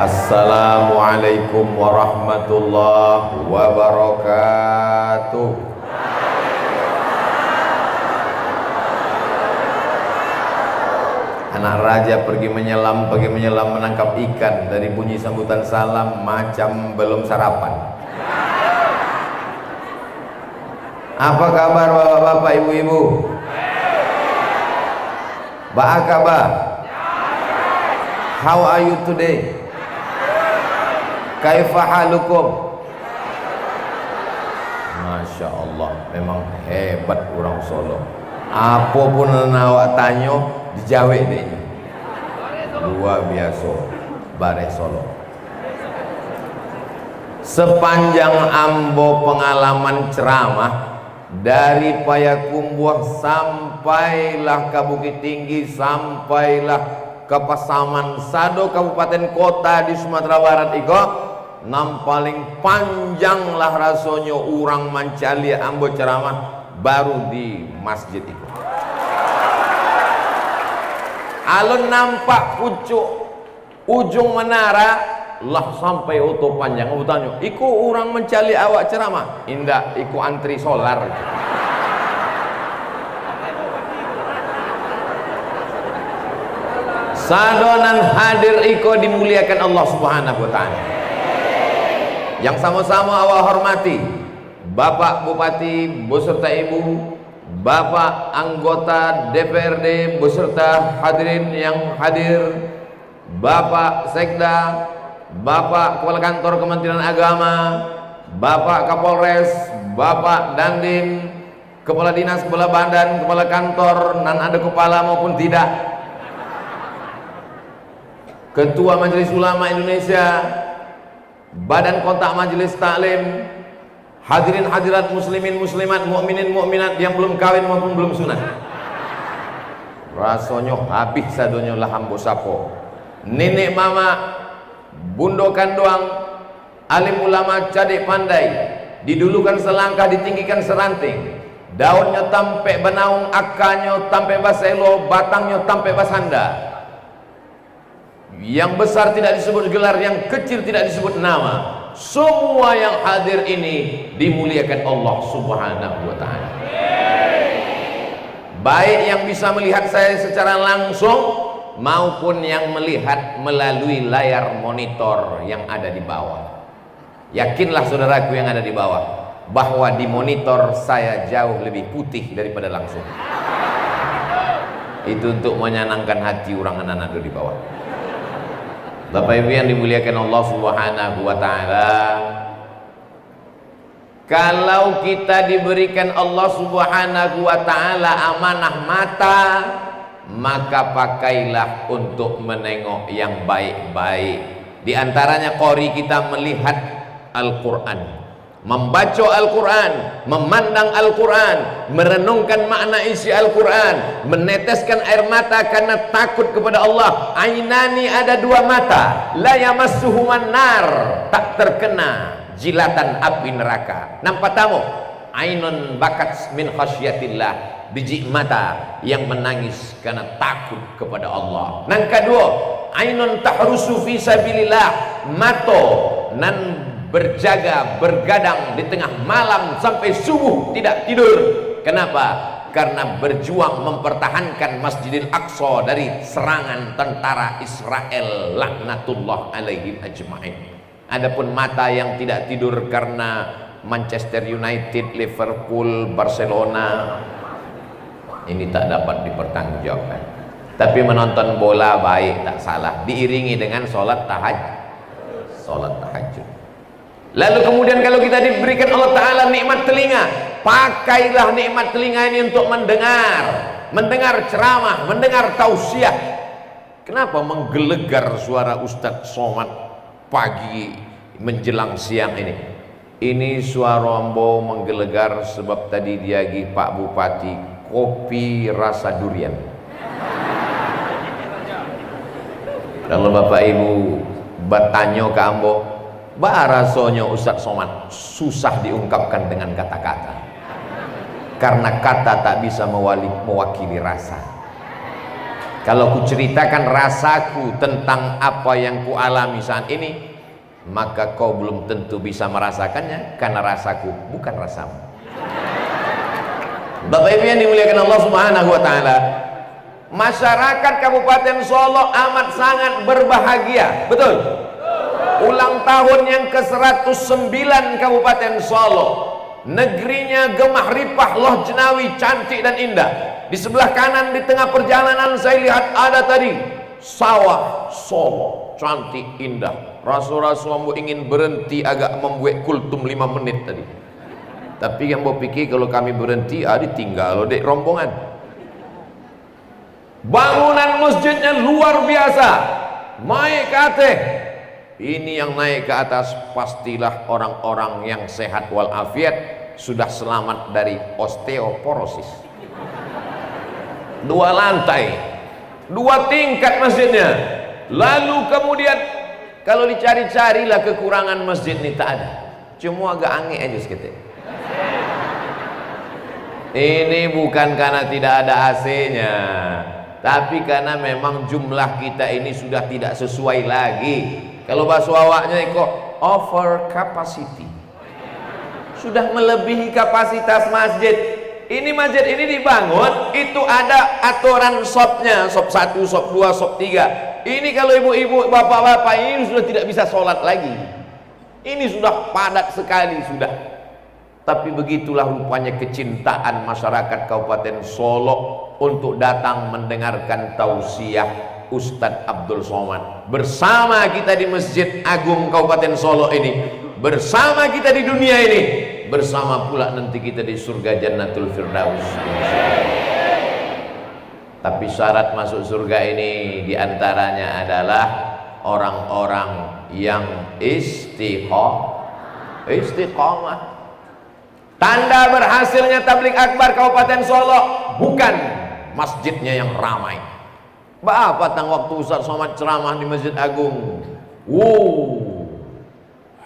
Assalamualaikum warahmatullahi wabarakatuh. Anak raja pergi menyelam menangkap ikan. Dari bunyi sambutan salam macam belum sarapan. Apa kabar bapak-bapak, ibu-ibu? Ba'akabah? How are you today? Kaifa halukum? Masya Allah, memang hebat orang Solo. Apapun awak tanya dijawab deh. Luar biasa Bare Solo. Sepanjang ambo pengalaman ceramah dari Payakumbuh sampailah ke Bukit Tinggi, sampailah ke Pasaman Sado, kabupaten kota di Sumatera Barat iko, nam paling panjang lah rasanya orang mancali ambo ceramah baru di masjid itu. Alun nampak pucuk ujung menara lah sampai oto panjang. Aku tanya, iku orang mencali awak ceramah? Indah, iku antri solar. Sadonan hadir iko dimuliakan Allah Subhanahu wa ta'ala. Yang sama-sama awak hormati Bapak Bupati beserta Ibu, Bapak anggota DPRD beserta hadirin yang hadir, Bapak Sekda, Bapak Kepala Kantor Kementerian Agama, Bapak Kapolres, Bapak Dandim, Kepala Dinas, Kepala Badan, Kepala Kantor, nan ada kepala maupun tidak, Ketua Majelis Ulama Indonesia, Badan Kontak Majelis Taklim, hadirin hadirat muslimin muslimat, mukminin mukminat yang belum kawin maupun belum sunat. Rasanya habis sadonya lah hambo sapo. Nenek mama, bundokan doang, alim ulama cadik pandai, didulukan selangkah ditinggikan seranting, daunnya tampe benaung, akarnya tampe baselo, batangnya tampe basanda. Yang besar tidak disebut gelar, yang kecil tidak disebut nama. Semua yang hadir ini dimuliakan Allah Subhanahu wa ta'ala. Baik yang bisa melihat saya secara langsung maupun yang melihat melalui layar monitor yang ada di bawah. Yakinlah saudaraku yang ada di bawah bahwa di monitor saya jauh lebih putih daripada langsung. Itu untuk menyenangkan hati orang anak-anak di bawah. Bapak Ibu yang dimuliakan Allah Subhanahu wa ta'ala, kalau kita diberikan Allah Subhanahu wa ta'ala amanah mata, maka pakailah untuk menengok yang baik-baik. Di antaranya qori kita melihat Al-Quran, membaca Al-Quran, memandang Al-Quran, merenungkan makna isi Al-Quran, meneteskan air mata karena takut kepada Allah. Ainani, ada dua mata, la yamassuhuman nar, tak terkena jilatan api neraka. Nampak tamu? Ainun bakat min khasyatillah, biji mata yang menangis karena takut kepada Allah. Yang kedua, ainun tahrusu fi sabilillah, mato nan berjaga, bergadang di tengah malam sampai subuh tidak tidur. Kenapa? Karena berjuang mempertahankan Masjidil Aqsa dari serangan tentara Israel laknatullah alaihim ajma'in. Adapun mata yang tidak tidur karena Manchester United, Liverpool, Barcelona, ini tak dapat dipertanggungjawabkan. Tapi menonton bola baik, tak salah, diiringi dengan sholat tahajud. Lalu kemudian kalau kita diberikan Allah Ta'ala nikmat telinga, pakailah nikmat telinga ini untuk mendengar ceramah, mendengar tausiah. Kenapa menggelegar suara Ustadz Somad pagi menjelang siang ini? Ini suara ambo menggelegar sebab tadi diagi Pak Bupati kopi rasa durian. Kalau Bapak Ibu bertanya ke ambo, rasanya Ustadz Somad susah diungkapkan dengan kata-kata, karena kata tak bisa mewakili rasa. Kalau ku ceritakan rasaku tentang apa yang ku alami saat ini, maka kau belum tentu bisa merasakannya, karena rasaku bukan rasamu. Bapak Ibu yang dimuliakan Allah Subhanahu wa taala, masyarakat Kabupaten Solo amat sangat berbahagia, betul? Ulang tahun yang ke-109 Kabupaten Solo, negerinya gemah ripah, loh jenawi, cantik dan indah. Di sebelah kanan di tengah perjalanan saya lihat ada tadi sawah Solo, cantik indah. Rasul-rasul ingin berhenti agak membuat kultum 5 menit tadi. Tapi yang mau pikir kalau kami berhenti, ditinggal dek rombongan. Bangunan masjidnya luar biasa, naik ke atas. Ini yang naik ke atas pastilah orang-orang yang sehat walafiat, sudah selamat dari osteoporosis. 2 lantai, 2 tingkat masjidnya. Lalu kemudian kalau dicari-carilah kekurangan masjid ini tak ada, cuma agak aneh aja seketik. Ini bukan karena tidak ada AC-nya, tapi karena memang jumlah kita ini sudah tidak sesuai lagi. Kalau bahasa awaknya kok over capacity, sudah melebihi kapasitas masjid. Ini masjid ini dibangun, itu ada aturan shopnya, shop 1, shop 2, shop 3. Ini kalau ibu-ibu, bapak-bapak ini sudah tidak bisa sholat lagi. Ini sudah padat sekali sudah. Tapi begitulah rupanya kecintaan masyarakat Kabupaten Solo untuk datang mendengarkan tausiah Ustadz Abdul Somad. Bersama kita di Masjid Agung Kabupaten Solo ini, bersama kita di dunia ini, bersama pula nanti kita di surga Jannatul Firdaus. Tapi syarat masuk surga ini diantaranya adalah orang-orang yang istiqomah. Tanda berhasilnya tabligh akbar Kabupaten Solo bukan masjidnya yang ramai. Apa tang waktu Ustaz Somad ceramah di Masjid Agung?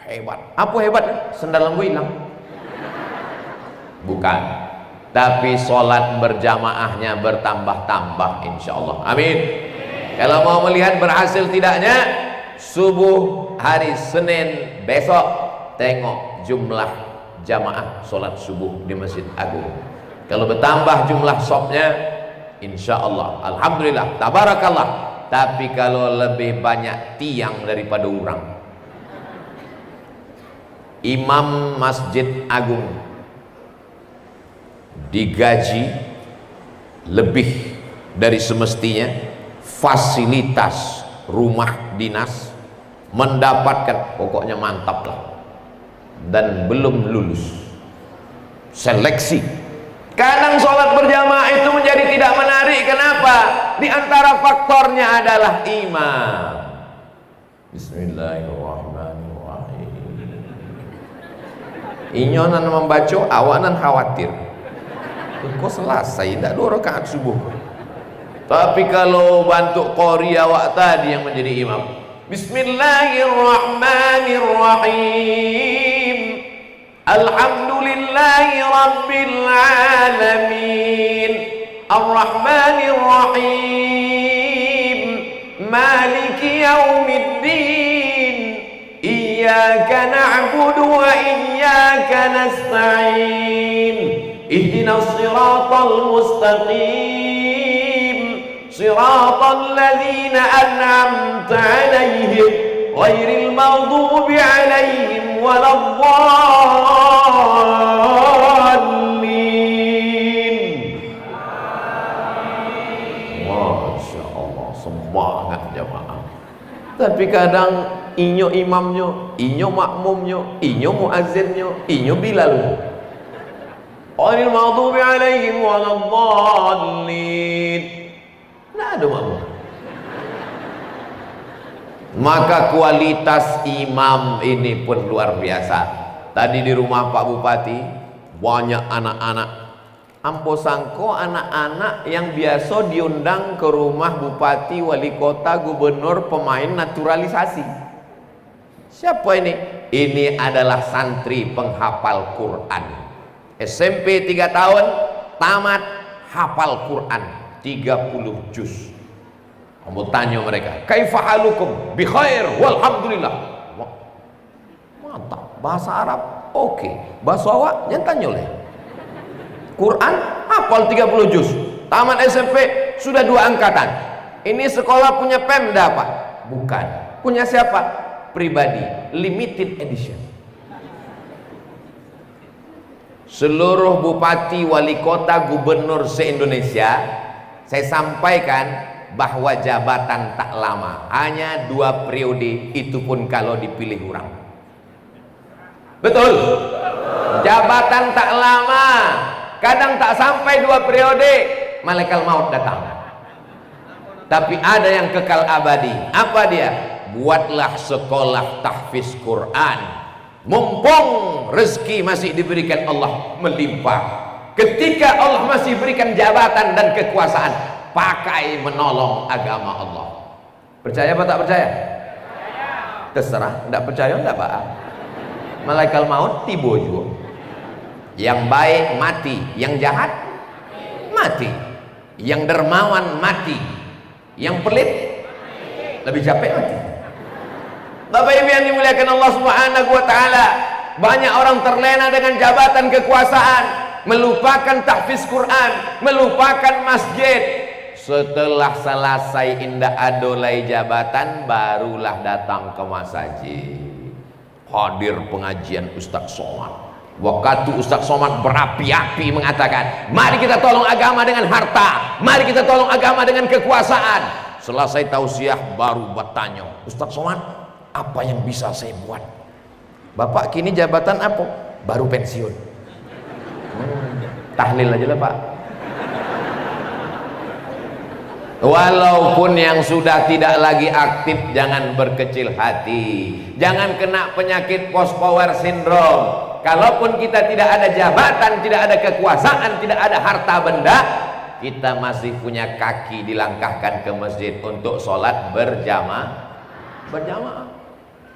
Hebat. Apa hebat? Sendal lembu hilang. Bukan. Tapi sholat berjamaahnya bertambah-tambah insya Allah. Amin. Kalau mau melihat berhasil tidaknya, subuh hari Senin besok tengok jumlah jamaah sholat subuh di Masjid Agung. Kalau bertambah jumlah shopnya, insya Allah, alhamdulillah, tabarakallah. Tapi kalau lebih banyak tiang daripada orang, imam Masjid Agung digaji lebih dari semestinya, fasilitas rumah dinas mendapatkan, pokoknya mantap lah, dan belum lulus seleksi. Kadang sholat berjamaah itu menjadi tidak menarik. Kenapa? Di antara faktornya adalah imam. Bismillahirrahmanirrahim. Inyonan membaca, awanan khawatir kok selesai, tidak 2 rakaat subuh. Tapi kalau bantu qori awak tadi yang menjadi imam, Bismillahirrahmanirrahim, Alhamdulillahi Rabbil Alamin, Ar-Rahmanir-Rahim, Maliki Yawmiddin, Iyyaka na'budu wa iyyaka nasta'in, Ihdinas siratal mustaqim, Siratal ladzina an'amta 'alaihim, ghairil maghdubi 'alaihim waladdallin. Masya Allah, semangat jamaah. Tapi kadang inyo imamnya, inyo makmumnya, inyo muazzinnya, inyo bilalnya, ghairil maghdubi 'alaihim waladdallin. Nah, ada makmum. Maka kualitas imam ini pun luar biasa. Tadi di rumah Pak Bupati banyak anak-anak. Ampo sangko anak-anak yang biasa diundang ke rumah bupati, wali kota, gubernur, pemain naturalisasi. Siapa ini? Ini adalah santri penghafal Quran. SMP 3 tahun tamat hafal Quran 30 juz. Ambo tanya mereka, kaifa halukum? Bi khair walhamdulillah. Mantap, bahasa Arab oke. Bahasa awak jangan tanya oleh. Quran hafal 30 juz. Tamat SMP sudah 2 angkatan. Ini sekolah punya Pemda Pak? Bukan. Punya siapa? Pribadi, limited edition. Seluruh bupati, wali kota, gubernur se-Indonesia, saya sampaikan bahwa jabatan tak lama, hanya 2 periode, itu pun kalau dipilih orang. Betul? Jabatan tak lama, kadang tak sampai 2 periode, malaikat maut datang. Tapi ada yang kekal abadi. Apa dia? Buatlah sekolah tahfiz Quran. Mumpung rezeki masih diberikan Allah melimpah, ketika Allah masih berikan jabatan dan kekuasaan, pakai menolong agama Allah. Percaya apa tak percaya? Terserah, tidak percaya tidak Pak. Malaikat maut tiba juga. Yang baik mati, yang jahat mati, yang dermawan mati, yang pelit lebih capek mati. Bapak Ibu yang dimuliakan Allah Subhanahu wa taala, banyak orang terlena dengan jabatan kekuasaan, melupakan tahfiz Quran, melupakan masjid. Setelah selesai indah adolai jabatan, barulah datang ke masjid. Hadir pengajian Ustaz Somad. Waktu Ustaz Somad berapi-api mengatakan, mari kita tolong agama dengan harta, mari kita tolong agama dengan kekuasaan. Selesai tausiah baru bertanya, Ustaz Somad, apa yang bisa saya buat? Bapak kini jabatan apa? Baru pensiun. Tahlil aja lah Pak. Walaupun yang sudah tidak lagi aktif, jangan berkecil hati, jangan kena penyakit post power syndrome. Kalaupun kita tidak ada jabatan, tidak ada kekuasaan, tidak ada harta benda, kita masih punya kaki dilangkahkan ke masjid untuk sholat berjamaah.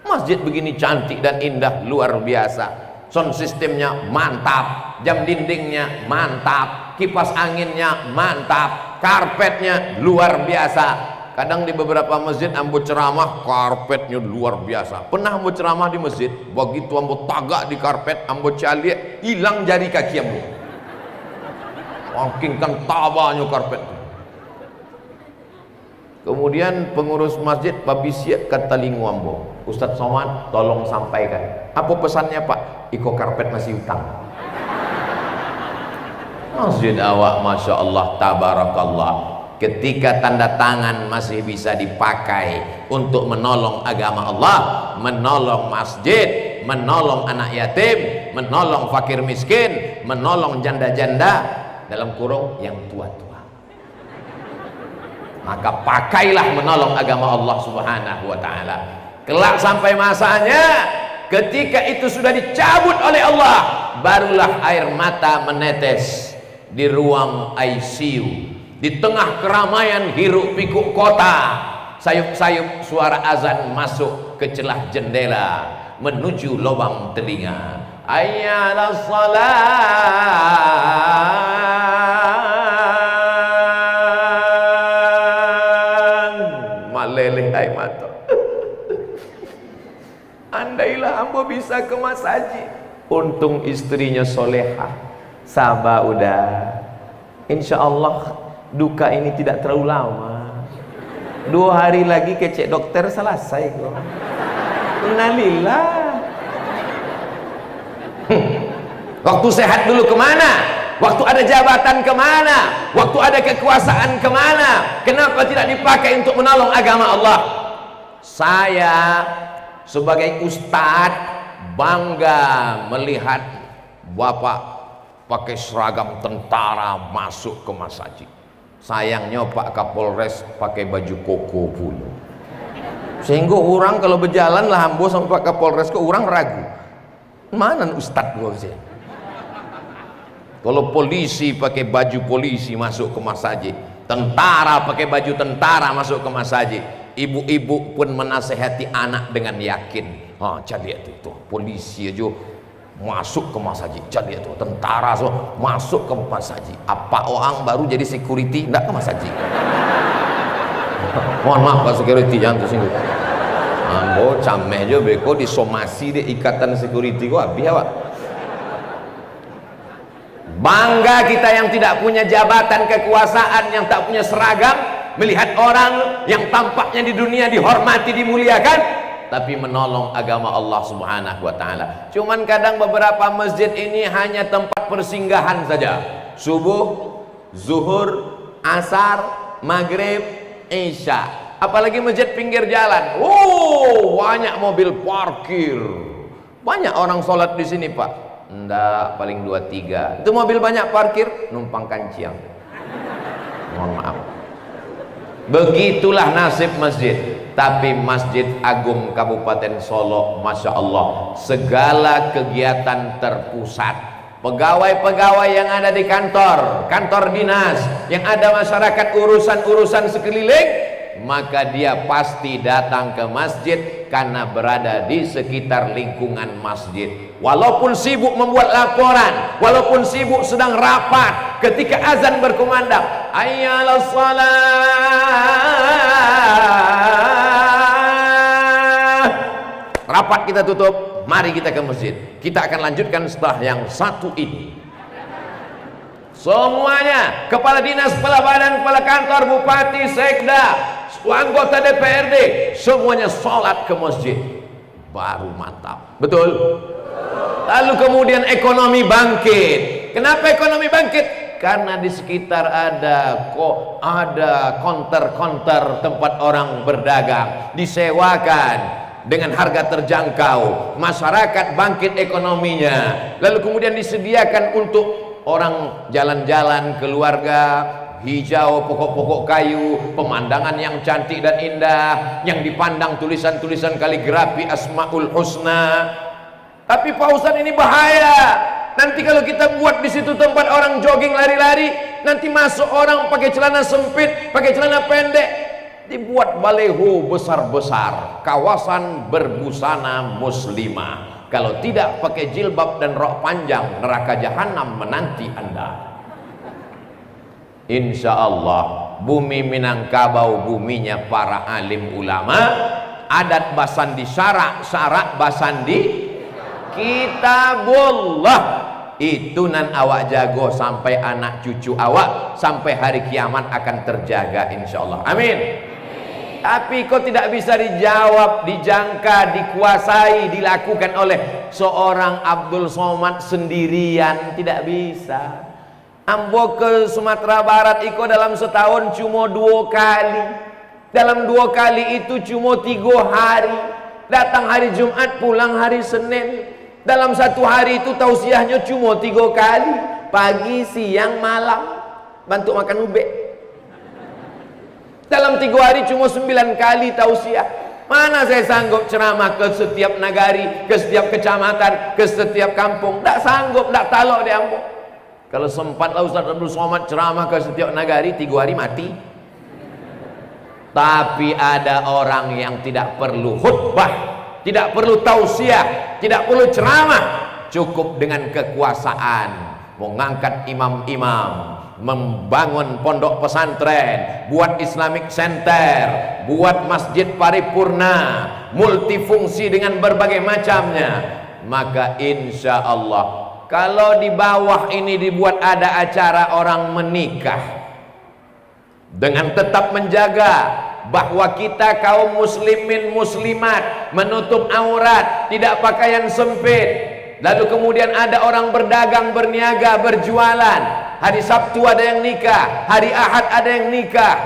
Masjid begini cantik dan indah, luar biasa. Sound sistemnya mantap, jam dindingnya mantap, kipas anginnya mantap, karpetnya luar biasa. Kadang di beberapa masjid ambo ceramah, karpetnya luar biasa. Pernah ambo ceramah di masjid, begitu ambo tagak di karpet, ambo calik, hilang jari kaki ambo. Makin kan tabanya karpet. Kemudian pengurus masjid babisiak kata lingu ambo, Ustaz Somad tolong sampaikan, apa pesannya Pak? Iko karpet masih utang. Masjid awak Masya Allah tabarakallah, ketika tanda tangan masih bisa dipakai untuk menolong agama Allah, menolong masjid, menolong anak yatim, menolong fakir miskin, menolong janda-janda, dalam kurung yang tua-tua, maka pakailah menolong agama Allah Subhanahu wa ta'ala. Kelak sampai masanya, ketika itu sudah dicabut oleh Allah, barulah air mata menetes di ruang ICU, di tengah keramaian hiruk pikuk kota. Sayup-sayup suara azan masuk ke celah jendela menuju lubang telinga. Ayyala meleleh air mata. Andailah ambo bisa ke masjid. Untung istrinya solehah, sabar udah. Insya Allah duka ini tidak terlalu lama. 2 hari lagi kecek dokter selesai kok. Innalillah. Waktu sehat dulu kemana? Waktu ada jabatan kemana? Waktu ada kekuasaan kemana? Kenapa tidak dipakai untuk menolong agama Allah? Saya sebagai ustadz bangga melihat Bapak pakai seragam tentara masuk ke masjid. Sayangnya Pak Kapolres pakai baju koko pula, sehingga orang kalau berjalan lah ambo sama Pak Kapolres ke orang ragu, mana ustadz gua sih. Kalau polisi pakai baju polisi masuk ke masjid, tentara pakai baju tentara masuk ke masjid, ibu-ibu pun menasehati anak dengan yakin. Jadi itu polisi aja masuk ke masjid, jadi itu tentara semua masuk ke masjid. Apa orang baru jadi security enggak ke masjid? Mohon maaf Pak Security, jangan tersinggung. Ambo cameh aja beko disomasi di ikatan security kok habis ya Pak. Bangga kita yang tidak punya jabatan kekuasaan, yang tak punya seragam, melihat orang yang tampaknya di dunia dihormati, dimuliakan, tapi menolong agama Allah Subhanahu wa taala. Cuman kadang beberapa masjid ini hanya tempat persinggahan saja. Subuh, zuhur, asar, maghrib, isya. Apalagi masjid pinggir jalan. Banyak mobil parkir. Banyak orang sholat di sini, Pak. Enggak, paling 2-3. Itu mobil banyak parkir, numpang kanciang. Mohon maaf. Begitulah nasib masjid. Tapi Masjid Agung Kabupaten Solo, Masya Allah, segala kegiatan terpusat. Pegawai-pegawai yang ada di kantor dinas, yang ada masyarakat urusan-urusan sekeliling, maka dia pasti datang ke masjid karena berada di sekitar lingkungan masjid. Walaupun sibuk membuat laporan, walaupun sibuk sedang rapat, ketika azan berkumandang, hayyalas shalah, rapat kita tutup, mari kita ke masjid. Kita akan lanjutkan setelah yang satu ini. Semuanya, kepala dinas, kepala badan, kepala kantor, bupati, sekda, anggota DPRD, semuanya sholat ke masjid, baru mantap. Betul? Lalu kemudian ekonomi bangkit. Kenapa ekonomi bangkit? Karena di sekitar ada konter-konter tempat orang berdagang, disewakan dengan harga terjangkau, masyarakat bangkit ekonominya. Lalu kemudian disediakan untuk orang jalan-jalan, keluarga, hijau, pokok-pokok kayu, pemandangan yang cantik dan indah, yang dipandang tulisan-tulisan kaligrafi Asmaul Husna. Tapi Pak Ustadz, ini bahaya. Nanti kalau kita buat di situ tempat orang jogging lari-lari, nanti masuk orang pakai celana sempit, pakai celana pendek, dibuat baleho besar-besar, kawasan berbusana muslimah. Kalau tidak pakai jilbab dan rok panjang, neraka jahanam menanti Anda. Insya Allah bumi Minangkabau buminya para alim ulama, adat basandi syarak basandi kitabullah. Itu nan awak jago sampai anak cucu awak, sampai hari kiamat akan terjaga insya Allah. Amin. Tapi kok tidak bisa dijawab, dijangka, dikuasai, dilakukan oleh seorang Abdul Somad sendirian? Tidak bisa. Ambo ke Sumatera Barat iko dalam setahun cuma 2 kali. Dalam 2 kali itu cuma 3 hari. Datang hari Jumat, pulang hari Senin. Dalam 1 hari itu tausiahnya cuma 3 kali. Pagi, siang, malam. Bantu makan ube. Dalam 3 hari cuma 9 kali tausiah. Mana saya sanggup ceramah ke setiap nagari, ke setiap kecamatan, ke setiap kampung. Tak sanggup, tak talok di Ambo. Kalau sempatlah Ustaz Abdul Somad ceramah ke setiap nagari, 3 hari mati. Tapi ada orang yang tidak perlu khutbah, tidak perlu tausiah, tidak perlu ceramah, cukup dengan kekuasaan mengangkat imam-imam, membangun pondok pesantren, buat Islamic Center, buat masjid paripurna, multifungsi dengan berbagai macamnya. Maka insya Allah, kalau di bawah ini dibuat ada acara orang menikah, dengan tetap menjaga bahwa kita kaum muslimin muslimat menutup aurat, tidak pakaian sempit. Lalu kemudian ada orang berdagang, berniaga, berjualan. Hari Sabtu ada yang nikah, hari Ahad ada yang nikah.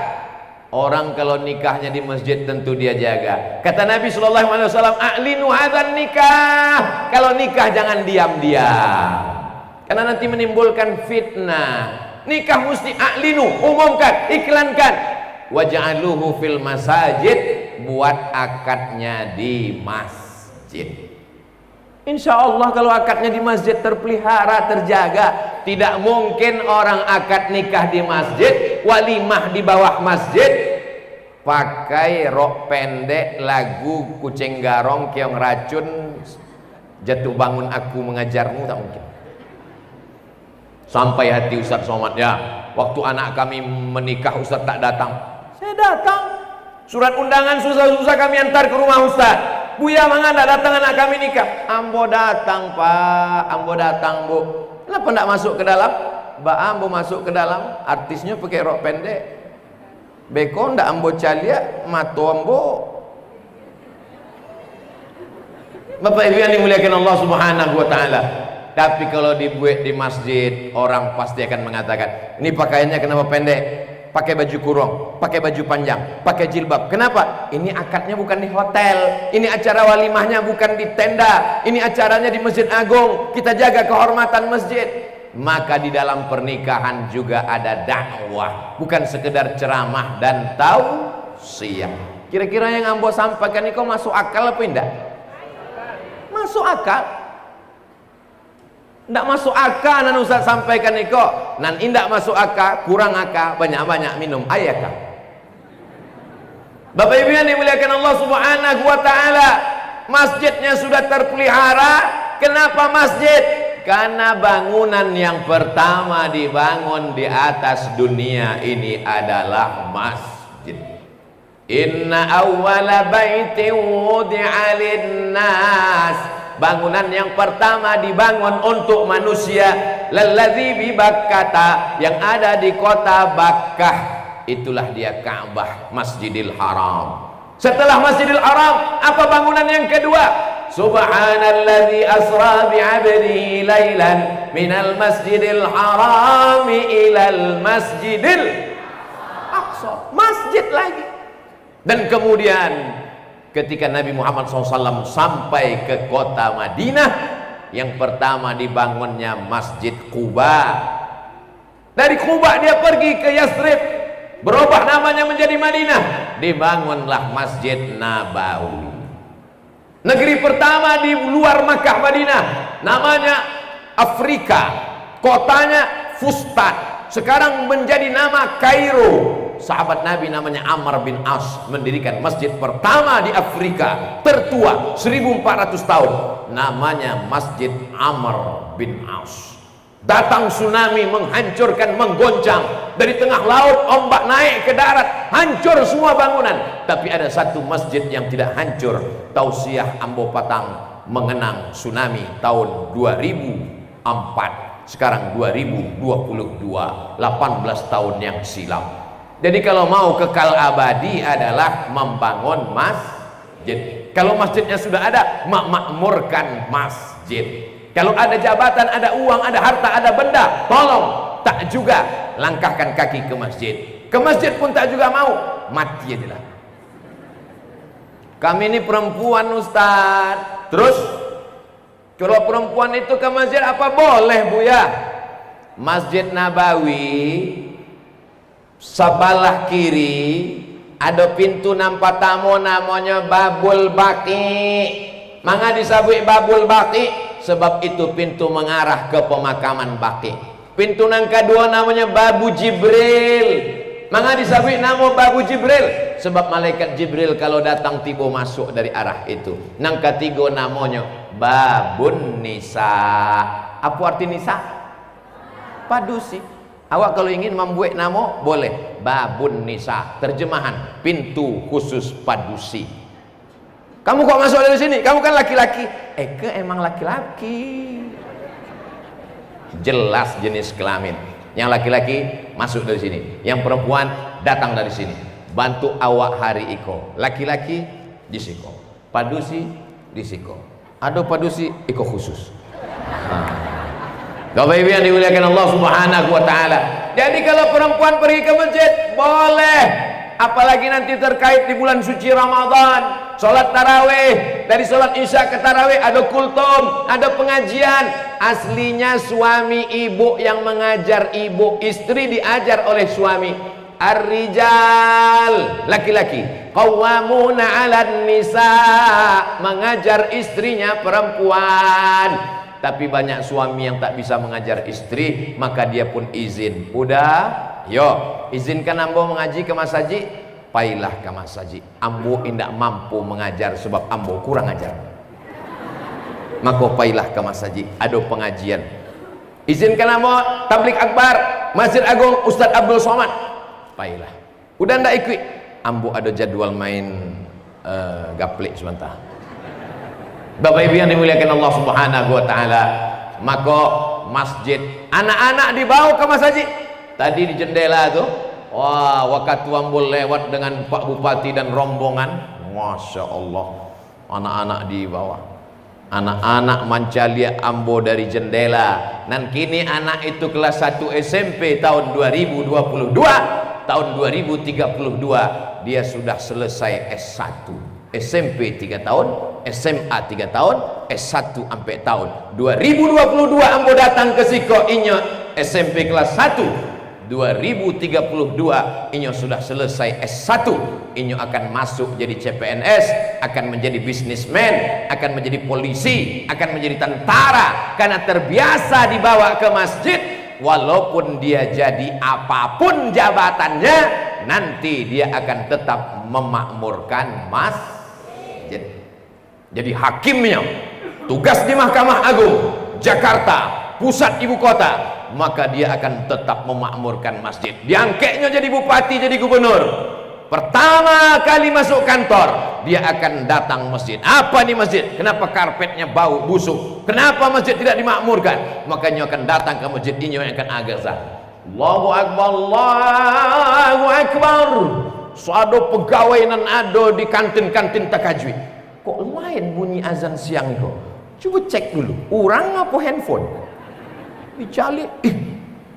Orang kalau nikahnya di masjid tentu dia jaga. Kata Nabi SAW, a'linu hadzan nikah. Kalau nikah jangan diam-diam, karena nanti menimbulkan fitnah. Nikah mesti a'linu, umumkan, iklankan. Waj'aluhu fil masajid, buat akadnya di masjid. Insya Allah kalau akadnya di masjid terpelihara, terjaga. Tidak mungkin orang akad nikah di masjid, walimah di bawah masjid, pakai rok pendek, lagu kucing garong, keong racun, jatuh bangun aku mengajarmu, tak mungkin. Sampai hati Ustaz Somad, ya waktu anak kami menikah Ustaz tak datang. Saya datang, Surat undangan susah-susah kami antar ke rumah Ustaz. Buya manganda datang anak kami nikah. Ambo datang Pak, ambo datang Bu. Kenapa tidak masuk ke dalam? Mbak ambo masuk ke dalam, artisnya pakai rok pendek. Beko ndak ambo calia, mato ambo. Bapak Ibu yang dimuliakan Allah Subhanahu wa taala. Tapi kalau dibuat di masjid, orang pasti akan mengatakan, ini pakaiannya kenapa pendek? Pakai baju kurung, pakai baju panjang, pakai jilbab. Kenapa? Ini akadnya bukan di hotel, ini acara walimahnya bukan di tenda, ini acaranya di Masjid Agung. Kita jaga kehormatan masjid. Maka di dalam pernikahan juga ada dakwah, bukan sekedar ceramah dan tausiah. Kira-kira yang ambo sampaikan ini kok masuk akal apa enggak? Masuk akal. Ndak masuk akal nan Ustaz sampaikan ini kok. Nan indak masuk akal, kurang akal, banyak-banyak minum air kah. Bapak Ibu yang dimuliakan Allah Subhanahu wa taala, masjidnya sudah terpelihara. Kenapa masjid? Karena bangunan yang pertama dibangun di atas dunia ini adalah masjid. Inna awwala baitin wudi'a lin-nas, bangunan yang pertama dibangun untuk manusia, lalladzi bi Bakkah, yang ada di kota Bakkah, itulah dia Ka'bah, Masjidil Haram. Setelah Masjidil Haram, apa bangunan yang kedua? Subhanalladzi asra bi 'abdihi lailan minal Masjidil Haram ilal Masjidil Aqsa. Masjid lagi. Dan kemudian ketika Nabi Muhammad SAW sampai ke kota Madinah, yang pertama dibangunnya Masjid Quba. Dari Quba dia pergi ke Yathrib, berubah namanya menjadi Madinah, dibangunlah Masjid Nabawi. Negeri pertama di luar Makkah Madinah, namanya Afrika, kotanya Fustat, sekarang menjadi nama Kairo. Sahabat Nabi namanya Amr bin As mendirikan masjid pertama di Afrika, tertua 1400 tahun, namanya Masjid Amr bin As. Datang tsunami menghancurkan, menggoncang, dari tengah laut ombak naik ke darat, hancur semua bangunan. Tapi ada satu masjid yang tidak hancur. Tausiah Ambo Patang mengenang tsunami tahun 2004, sekarang 2022, 18 tahun yang silam. Jadi kalau mau kekal abadi adalah membangun masjid. Kalau masjidnya sudah ada, makmurkan masjid. Kalau ada jabatan, ada uang, ada harta, ada benda, tolong. Tak juga langkahkan kaki ke masjid. Ke masjid pun tak juga mau, mati aja lah. Kami ini perempuan Ustaz. Terus kalau perempuan itu ke masjid apa boleh Bu ya? Masjid Nabawi sebelah kiri ada pintu nampak tamu namanya Babul Baqi. Mangga disebut Babul Baqi sebab itu pintu mengarah ke pemakaman Baqi. Pintu yang kedua namanya Babu Jibril. Mangga disebut nama Babu Jibril sebab malaikat Jibril kalau datang tiba masuk dari arah itu. Yang ketiga namanya Babun Nisa. Apa arti Nisa? Padusi. Awak kalau ingin membuat nama boleh Babun Nisa, terjemahan pintu khusus padusi. Kamu kok masuk dari sini? Kamu kan laki-laki. Emang laki-laki. Jelas jenis kelamin. Yang laki-laki masuk dari sini, yang perempuan datang dari sini. Bantu awak hari iko. Laki-laki di siko, padusi di siko. Ada padusi iko khusus. Bapak Ibu yang dimuliakan Allah Subhanahu wa taala. Jadi kalau perempuan pergi ke masjid boleh, apalagi nanti terkait di bulan suci Ramadan. Sholat tarawih, dari sholat isya ke tarawih ada kultum, ada pengajian. Aslinya suami ibu yang mengajar ibu, istri diajar oleh suami. Ar-rijal, laki-laki, qawwamuna 'alan nisa, mengajar istrinya perempuan. Tapi banyak suami yang tak bisa mengajar istri, maka dia pun izin. Udah, yo, izinkan ambo mengaji ke Mas Haji. Pailah ke Mas Haji. Ambo indak mampu mengajar sebab ambo kurang ajar. Maka pailah ke Mas Haji. Ada pengajian. Izinkan ambo tablik akbar Masjid Agung Ustadz Abdul Somad. Pailah. Udah ndak ikut. ambo ada jadwal main gaplek sebentar. Bapak Ibu yang dimuliakan Allah Subhanahu wa taala, maka masjid anak-anak dibawa ke masjid. Tadi di jendela tuh, wah, waktu ambo lewat dengan Pak Bupati dan rombongan, masya Allah, anak-anak dibawa. Anak-anak mancalia ambo dari jendela. Dan kini anak itu kelas 1 SMP tahun 2022, tahun 2032 dia sudah selesai S1. SMP 3 tahun, SMA 3 tahun, S1 sampai tahun 2022 ambo datang ke siko inyo SMP kelas 1. 2032 inyo sudah selesai S1, inyo akan masuk jadi CPNS, akan menjadi bisnismen, akan menjadi polisi, akan menjadi tentara, karena terbiasa dibawa ke masjid. Walaupun dia jadi apapun jabatannya, nanti dia akan tetap memakmurkan masjid. Jadi hakimnya, tugas di Mahkamah Agung Jakarta, pusat ibu kota, maka dia akan tetap memakmurkan masjid. Diangkatnya jadi bupati, jadi gubernur, pertama kali masuk kantor dia akan datang masjid. Apa nih masjid? Kenapa karpetnya bau busuk? Kenapa masjid tidak dimakmurkan? Makanya akan datang ke masjid ini yang akan agazah. Allahu Akbar, Allahu Akbar. Sado pegawai nan ado di kantin-kantin takajwi. Kok lain bunyi azan siang itu? Coba cek dulu, orang apa handphone? Dicari,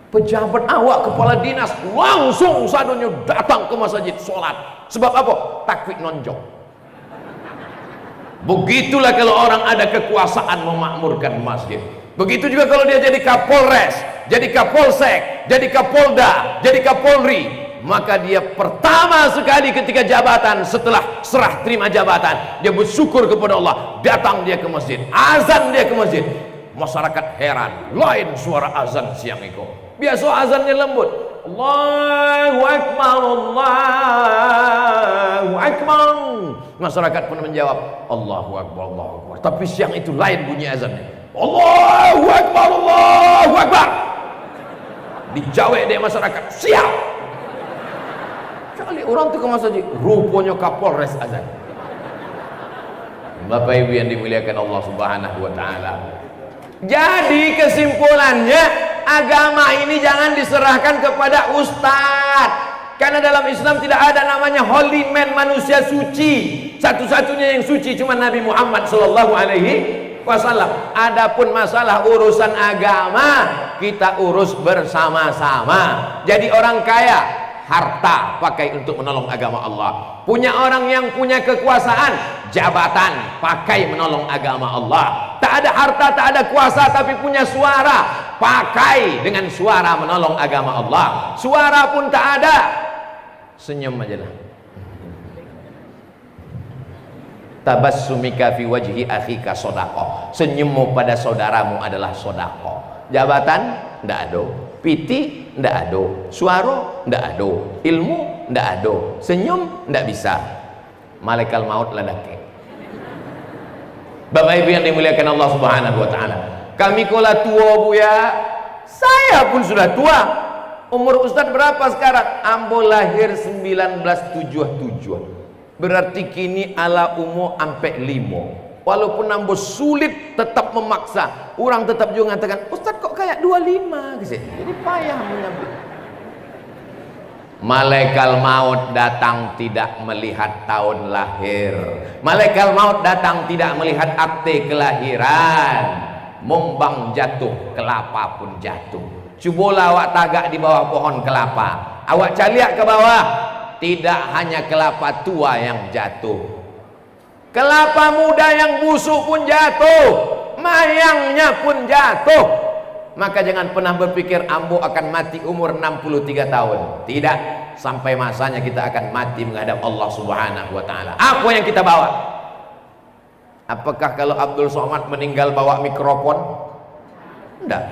pejabat awak kepala dinas langsung sadonya datang ke masjid sholat. Sebab apa? Takwik nonjok. Begitulah kalau orang ada kekuasaan memakmurkan masjid. Begitu juga kalau dia jadi Kapolres, jadi Kapolsek, jadi Kapolda, jadi Kapolri, maka dia pertama sekali ketika jabatan, setelah serah terima jabatan, dia bersyukur kepada Allah, datang dia ke masjid, azan dia ke masjid. Masyarakat heran, lain suara azan siang itu. Biasa azannya lembut, Allahu Akbar, Allahu Akbar. Masyarakat pun menjawab, Allahu Akbar, Allahu Akbar. Tapi siang itu lain bunyi azannya, Allahu Akbar, Allahu Akbar. Dijawab dia masyarakat, siap. Kali orang itu ke masjid, rupanya Kapolres azan. Bapak Ibu yang dimuliakan Allah Subhanahu wa taala. Jadi kesimpulannya, agama ini jangan diserahkan kepada ustadz, karena dalam Islam tidak ada namanya holy man, manusia suci. Satu-satunya yang suci cuma Nabi Muhammad sallallahu alaihi wasallam. Adapun masalah urusan agama kita urus bersama-sama. Jadi orang kaya harta pakai untuk menolong agama Allah. Punya orang yang punya kekuasaan, jabatan pakai menolong agama Allah. Tak ada harta, tak ada kuasa, tapi punya suara, pakai dengan suara menolong agama Allah. Suara pun tak ada, senyum aja lah. Tabassumika fi wajhi akhika sodaqah. Senyummu pada saudaramu adalah sodaqah. Jabatan ndak ada, piti ndak ada, suara ndak ada, ilmu ndak ada, senyum ndak bisa. Malaikat maut ladake. Bapak Ibu yang dimuliakan Allah Subhanahu wa taala, kami kola tua Bu ya. Saya pun sudah tua. Umur Ustadz berapa sekarang? Ambo lahir 1977. Berarti kini ala umur ampe 5. Walaupun ambo sulit tetap memaksa. Orang tetap juga mengatakan, Ustadz kok kayak 25 gitu. Jadi payah mengambil. Malaikat maut datang tidak melihat tahun lahir. Malaikat maut datang tidak melihat akte kelahiran. Mombang jatuh, kelapa pun jatuh. Cubalah awak tagak di bawah pohon kelapa. Awak caliak ke bawah, tidak hanya kelapa tua yang jatuh, kelapa muda yang busuk pun jatuh, mayangnya pun jatuh. Maka jangan pernah berpikir ambo akan mati umur 63 tahun. Tidak, sampai masanya kita akan mati menghadap Allah Subhanahu wa taala. Apa yang kita bawa? Apakah kalau Abdul Somad meninggal bawa mikrofon? Tidak.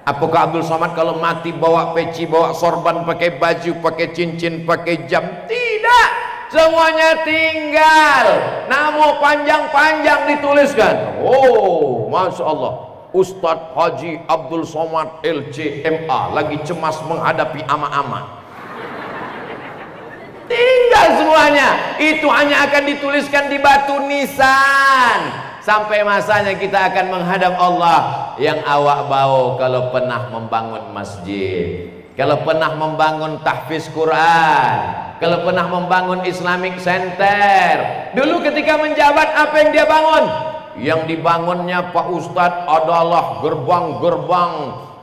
Apakah Abdul Somad kalau mati bawa peci, bawa sorban, pakai baju, pakai cincin, pakai jam? Tidak. Semuanya tinggal. Nama panjang-panjang dituliskan. Oh, Masya Allah, Ustadz Haji Abdul Somad LCMA lagi cemas menghadapi ama-ama. Tinggal gagal semuanya. Itu hanya akan dituliskan di batu nisan. Sampai masanya kita akan menghadap Allah. Yang awak bau kalau pernah membangun masjid, kalau pernah membangun tahfiz Quran, kalau pernah membangun Islamic Center. Dulu ketika menjabat apa yang dia bangun? Yang dibangunnya Pak Ustadz adalah gerbang-gerbang.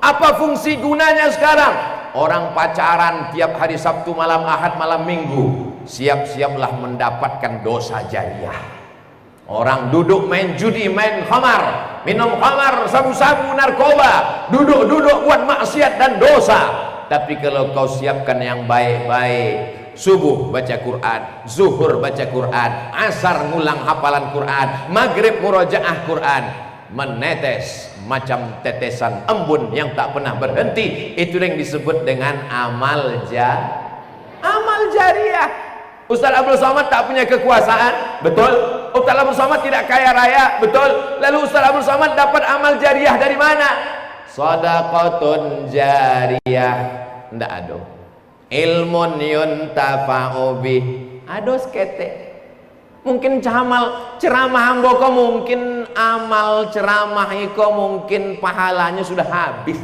Apa fungsi gunanya sekarang? Orang pacaran tiap hari Sabtu malam, Ahad malam Minggu, siap-siaplah mendapatkan dosa jariah. Orang duduk main judi, main khamar, minum khamar, sabu-sabu, narkoba, duduk-duduk buat maksiat dan dosa. Tapi kalau kau siapkan yang baik-baik, subuh baca Quran, zuhur baca Quran, asar ngulang hafalan Quran, maghrib murojaah Quran, menetes macam tetesan embun yang tak pernah berhenti. Itu yang disebut dengan amal jariah. Ustaz Abdul Somad tak punya kekuasaan, betul. Ustaz Abdul Somad tidak kaya raya, betul. Lalu Ustaz Abdul Somad dapat amal jariah dari mana? Shadaqatun jariyah, ndak ada. Ilmun yuntafa'u bih, ada skete. Mungkin ceramah amboko, mungkin amal ceramah iko, mungkin pahalanya sudah habis.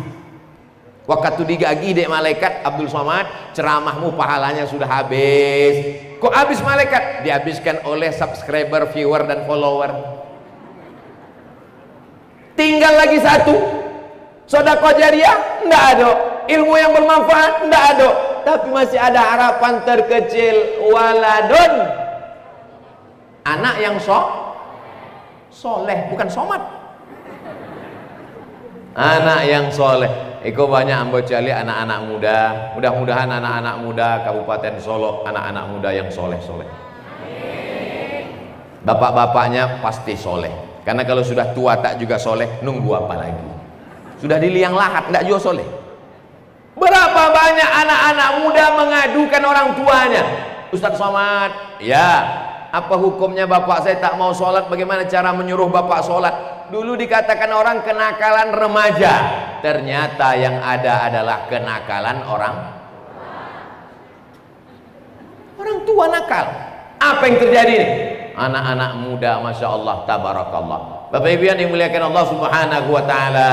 Waktu digagi dek malaikat Abdul Somad, ceramahmu pahalanya sudah habis. Kok habis malaikat? Dihabiskan oleh subscriber, viewer dan follower. Tinggal lagi satu. Sedekah jariah enggak ada. Ilmu yang bermanfaat enggak ada. Tapi masih ada harapan terkecil, waladun. Anak yang soleh, bukan somat. Anak yang soleh. Iko banyak ambo cali anak-anak muda. Mudah-mudahan anak-anak muda Kabupaten Solo, anak-anak muda yang soleh-soleh. Bapak-bapaknya pasti soleh. Karena kalau sudah tua tak juga soleh, nunggu apa lagi? Sudah di liang lahat, tidak juga soleh. Berapa banyak anak-anak muda mengadukan orang tuanya? Ustaz Somad, ya, apa hukumnya bapak saya tak mau sholat? Bagaimana cara menyuruh bapak sholat? Dulu dikatakan orang kenakalan remaja, ternyata yang ada adalah kenakalan orang tua nakal. Apa yang terjadi nih? Anak-anak muda, masya Allah, tabarakallah. Bapak Ibu yang dimuliakan Allah Subhanahu Wa Taala,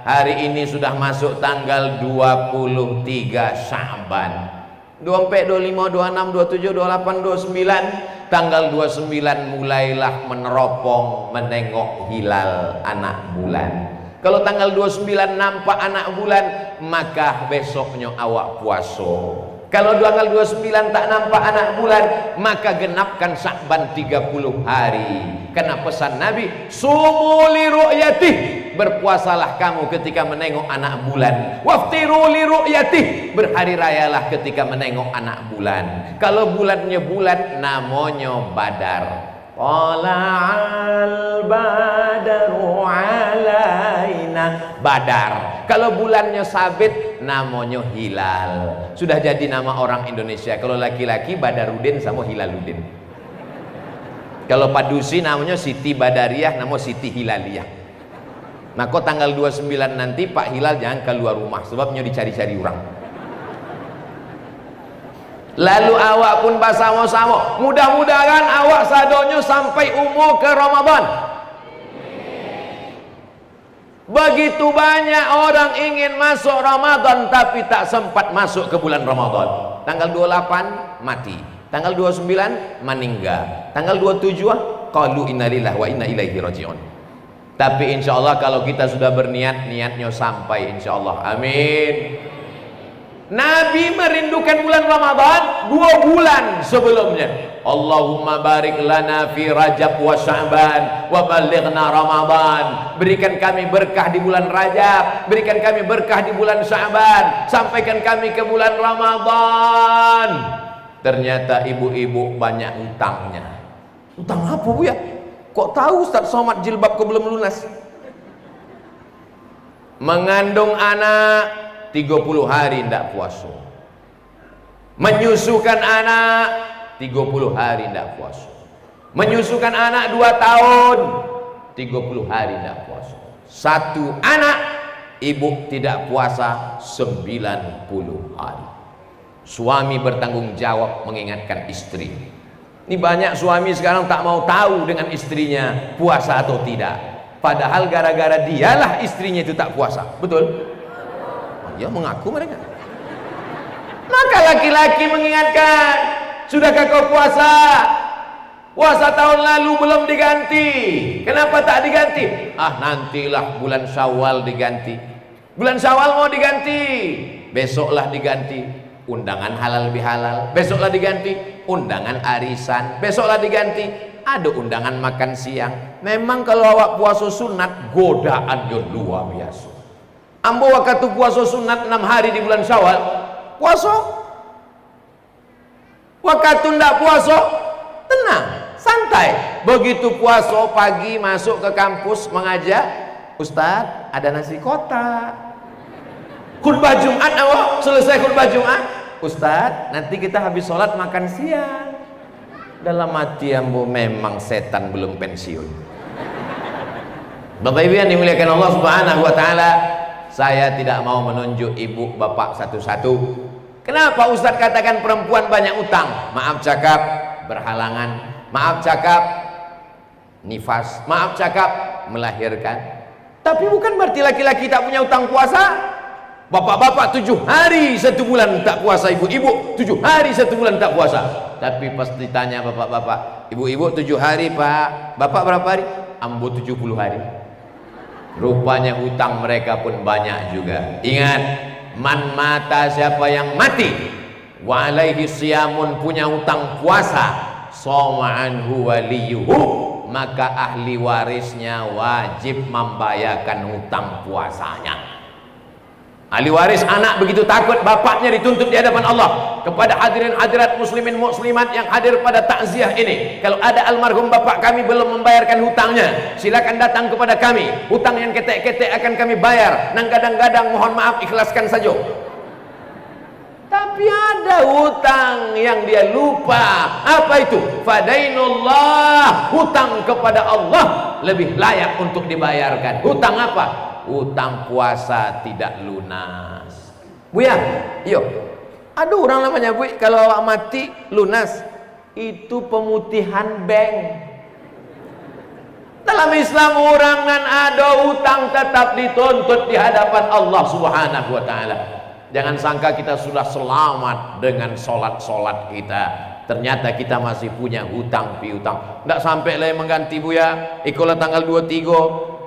hari ini sudah masuk tanggal 23 Sya'ban. 24, 25, 26, 27, 28, 29. Tanggal 29 mulailah meneropong, menengok hilal anak bulan. Kalau tanggal 29 nampak anak bulan, maka besoknya awak puasa. Kalau tanggal 29 tak nampak anak bulan, maka genapkan Sya'ban 30 hari. Karena pesan Nabi, sumu li ru'yatih, berpuasalah kamu ketika menengok anak bulan. Waftiru li ru'yatih, berhari rayalah ketika menengok anak bulan. Kalau bulannya bulan, namanya Badar. Tala'al badaru alaina, Badar. Kalau bulannya sabit, namanya hilal. Sudah jadi nama orang Indonesia. Kalau laki-laki Badarudin sama Hilaludin. Kalau padusi namanya Siti Badariyah, namanya Siti Hilaliyah. Maka tanggal 29 nanti Pak Hilal jangan keluar rumah, sebabnya dicari-cari orang. Lalu awak pun bersama-sama, mudah-mudahan awak sadonyo sampai umur ke Ramadan. Begitu banyak orang ingin masuk Ramadan tapi tak sempat masuk ke bulan Ramadan. Tanggal 28 mati, tanggal 29 meninggal, tanggal 27 qalu innalillahi wa inna ilaihi rajiun. Tapi insya Allah kalau kita sudah berniat, niatnya sampai insya Allah. Amin. Nabi merindukan bulan Ramadan 2 bulan sebelumnya. Allahumma barik lana fi Rajab wa Sya'ban wa balighna Ramadan. Berikan kami berkah di bulan Rajab, berikan kami berkah di bulan Sya'ban, sampaikan kami ke bulan Ramadan. Ternyata ibu-ibu banyak utangnya. Utang apa Bu ya? Kok tahu Ustaz Somad jilbabku belum lunas? Mengandung anak 30 hari tidak puasa. Menyusukan anak 30 hari tidak puasa. Menyusukan anak 2 tahun 30 hari tidak puasa. 1 anak ibu tidak puasa 90 hari. Suami bertanggung jawab mengingatkan istri. Ini banyak suami sekarang tak mau tahu dengan istrinya puasa atau tidak, padahal gara-gara dialah istrinya itu tak puasa. Betul? Ya, mengaku mereka. Maka laki-laki mengingatkan, sudahkah kau puasa? Puasa tahun lalu belum diganti. Kenapa tak diganti? Ah, nantilah bulan Syawal diganti. Bulan Syawal mau diganti, besoklah diganti. Undangan halal bihalal, besoklah diganti. Undangan arisan, besoklah diganti. Ada undangan makan siang. Memang kalau awak puasa sunat, godaannya luar biasa. Ambo waktu puasa sunat 6 hari di bulan Syawal, puasa. Waktu ndak puasa, tenang, santai. Begitu puasa pagi masuk ke kampus mengajar, Ustadz ada nasi kotak. Khutbah Jumat awak selesai khutbah Jumat, Ustadz nanti kita habis sholat makan siang. Dalam hati ambo, memang setan belum pensiun. Bapak Ibu yang dimuliakan Allah Subhanahu wa taala, saya tidak mau menunjuk ibu bapak satu-satu. Kenapa Ustadz katakan perempuan banyak utang? Maaf cakap berhalangan, maaf cakap nifas, maaf cakap melahirkan. Tapi bukan berarti laki-laki tak punya utang puasa. Bapak-bapak 7 hari 1 bulan tak puasa, ibu-ibu 7 hari 1 bulan tak puasa. Tapi pas ditanya bapak-bapak, ibu-ibu 7 hari pak, bapak berapa hari? Ambo 70 hari. Rupanya hutang mereka pun banyak juga. Ingat, man mata, siapa yang mati wa alaihi siyamun, punya hutang puasa, shoma anhu waliyuhu, maka ahli warisnya wajib membayarkan hutang puasanya. Ahli waris anak begitu takut bapaknya dituntut di hadapan Allah. Kepada hadirin hadirat muslimin muslimat yang hadir pada takziah ini, kalau ada almarhum bapak kami belum membayarkan hutangnya, silakan datang kepada kami. Hutang yang ketek-ketek akan kami bayar. Nang kadang-kadang mohon maaf, ikhlaskan saja. Tapi ada hutang yang dia lupa. Apa itu? Fadainullah, hutang kepada Allah lebih layak untuk dibayarkan. Hutang apa? Hutang puasa tidak lunas. Buya, yuk. Ada orang namanya Bu, kalau awak mati lunas, itu pemutihan bank. Dalam Islam orang nan ada hutang tetap dituntut di hadapan Allah Subhanahu wa taala. Jangan sangka kita sudah selamat dengan solat-solat kita, ternyata kita masih punya hutang piutang. Tidak sampai lah mengganti Buya. Ikolah tanggal 23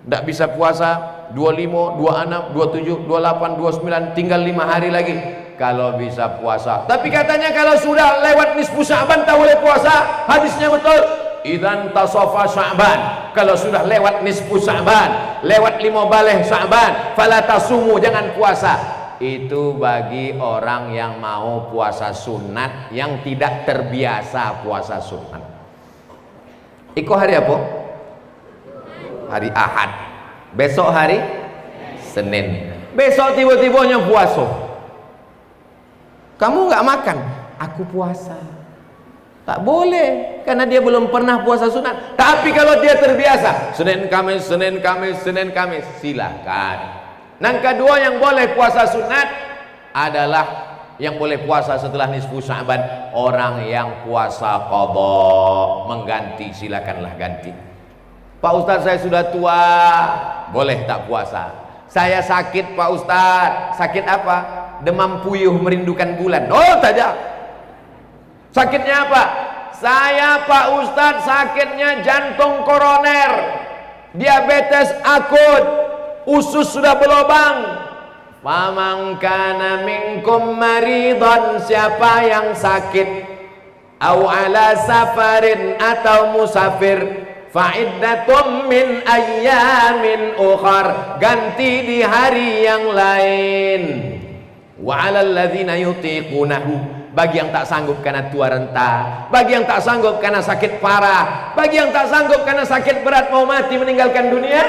tidak bisa puasa, 25, 26, 27, 28, 29, tinggal 5 hari lagi. Kalau bisa puasa. Tapi katanya kalau sudah lewat nisfu Sya'ban tak boleh puasa. Hadisnya betul. Idzan tasafa Sya'ban, kalau sudah lewat nisfu Sya'ban, lewat 5 baleh Sya'ban, fala tasumu, jangan puasa. Itu bagi orang yang mau puasa sunat, yang tidak terbiasa puasa sunat. Iko hari apa? Hari Ahad, besok hari Senin, besok tiba-tibanya puasa. Kamu nggak makan, aku puasa. Tak boleh, karena dia belum pernah puasa sunat. Tapi kalau dia terbiasa Senin Kamis, Senin Kamis, Senin Kamis, silakan. Yang kedua yang boleh puasa sunat adalah yang boleh puasa setelah nisfu Sya'ban, orang yang puasa qadha, mengganti, silakanlah ganti. Pak Ustadz saya sudah tua, boleh tak puasa. Saya sakit Pak Ustadz. Sakit apa? Demam puyuh merindukan bulan. Oh tidak. Sakitnya apa? Saya Pak Ustadz sakitnya jantung koroner, diabetes akut, usus sudah berlubang. Faman kana minkum maridhan, siapa yang sakit, au ala safarin, atau musafir, fa'iddatum min ayyamin ukhar, ganti di hari yang lain. Wa 'alal ladzina yutiqunahu, bagi yang tak sanggup karena tua renta, bagi yang tak sanggup karena sakit parah, bagi yang tak sanggup karena sakit berat mau mati meninggalkan dunia,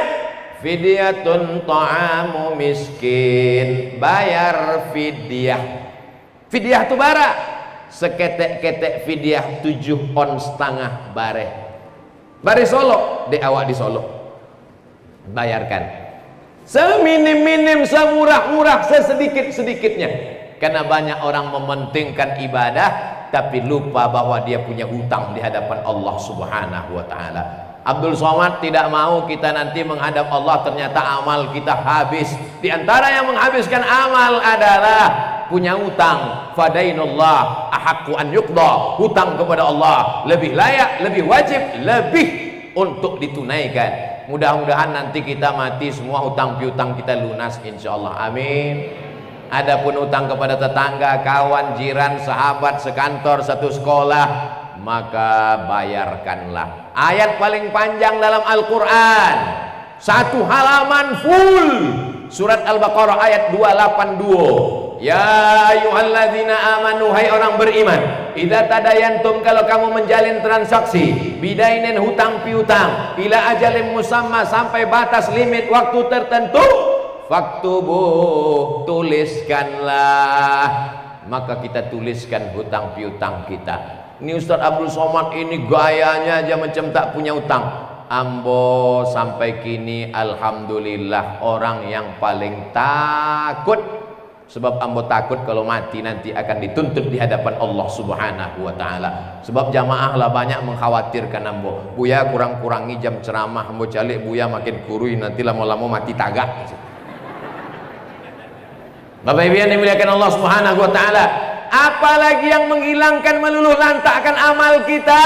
fidyatun ta'amu miskin, bayar fidyah. Fidyah itu bara, seketek-ketek fidyah 7,5 ons bareh. Bare Solo, dek awak di Solo, bayarkan seminim-minim, semurah-murah, sesedikit-sedikitnya. Karena banyak orang mementingkan ibadah tapi lupa bahwa dia punya hutang di hadapan Allah Subhanahu wa taala. Abdul Somad tidak mau kita nanti menghadap Allah ternyata amal kita habis. Di antara yang menghabiskan amal adalah punya hutang. Fadainullah ahaqqu an yuqda. Hutang kepada Allah lebih layak, lebih wajib, lebih untuk ditunaikan. Mudah-mudahan nanti kita mati semua hutang piutang kita lunas insyaallah. Amin. Adapun hutang kepada tetangga, kawan, jiran, sahabat, sekantor, satu sekolah, maka bayarkanlah. Ayat paling panjang dalam Al-Quran, satu halaman full, surat Al-Baqarah ayat 282. Ya ayyuhalladzina amanu, hai orang beriman, idza tadayantum, kalau kamu menjalin transaksi, bidainin hutang piutang, ila ajalin musamma, sampai batas limit waktu tertentu, faktubuh, tuliskanlah. Maka kita tuliskan hutang piutang kita. Ini Ustaz Abdul Somad ini gayanya aja macam tak punya hutang. Ambo sampai kini alhamdulillah orang yang paling takut. Sebab ambo takut kalau mati nanti akan dituntut di hadapan Allah Subhanahu wa taala. Sebab jamaah lah banyak mengkhawatirkan ambo. Buya kurang-kurangi jam ceramah, ambo calik buya makin kurui nanti lama-lama mati tagak. Bapak Ibu yang dimuliakan Allah Subhanahu wa taala, apalagi yang menghilangkan, meluluh lantakkan amal kita.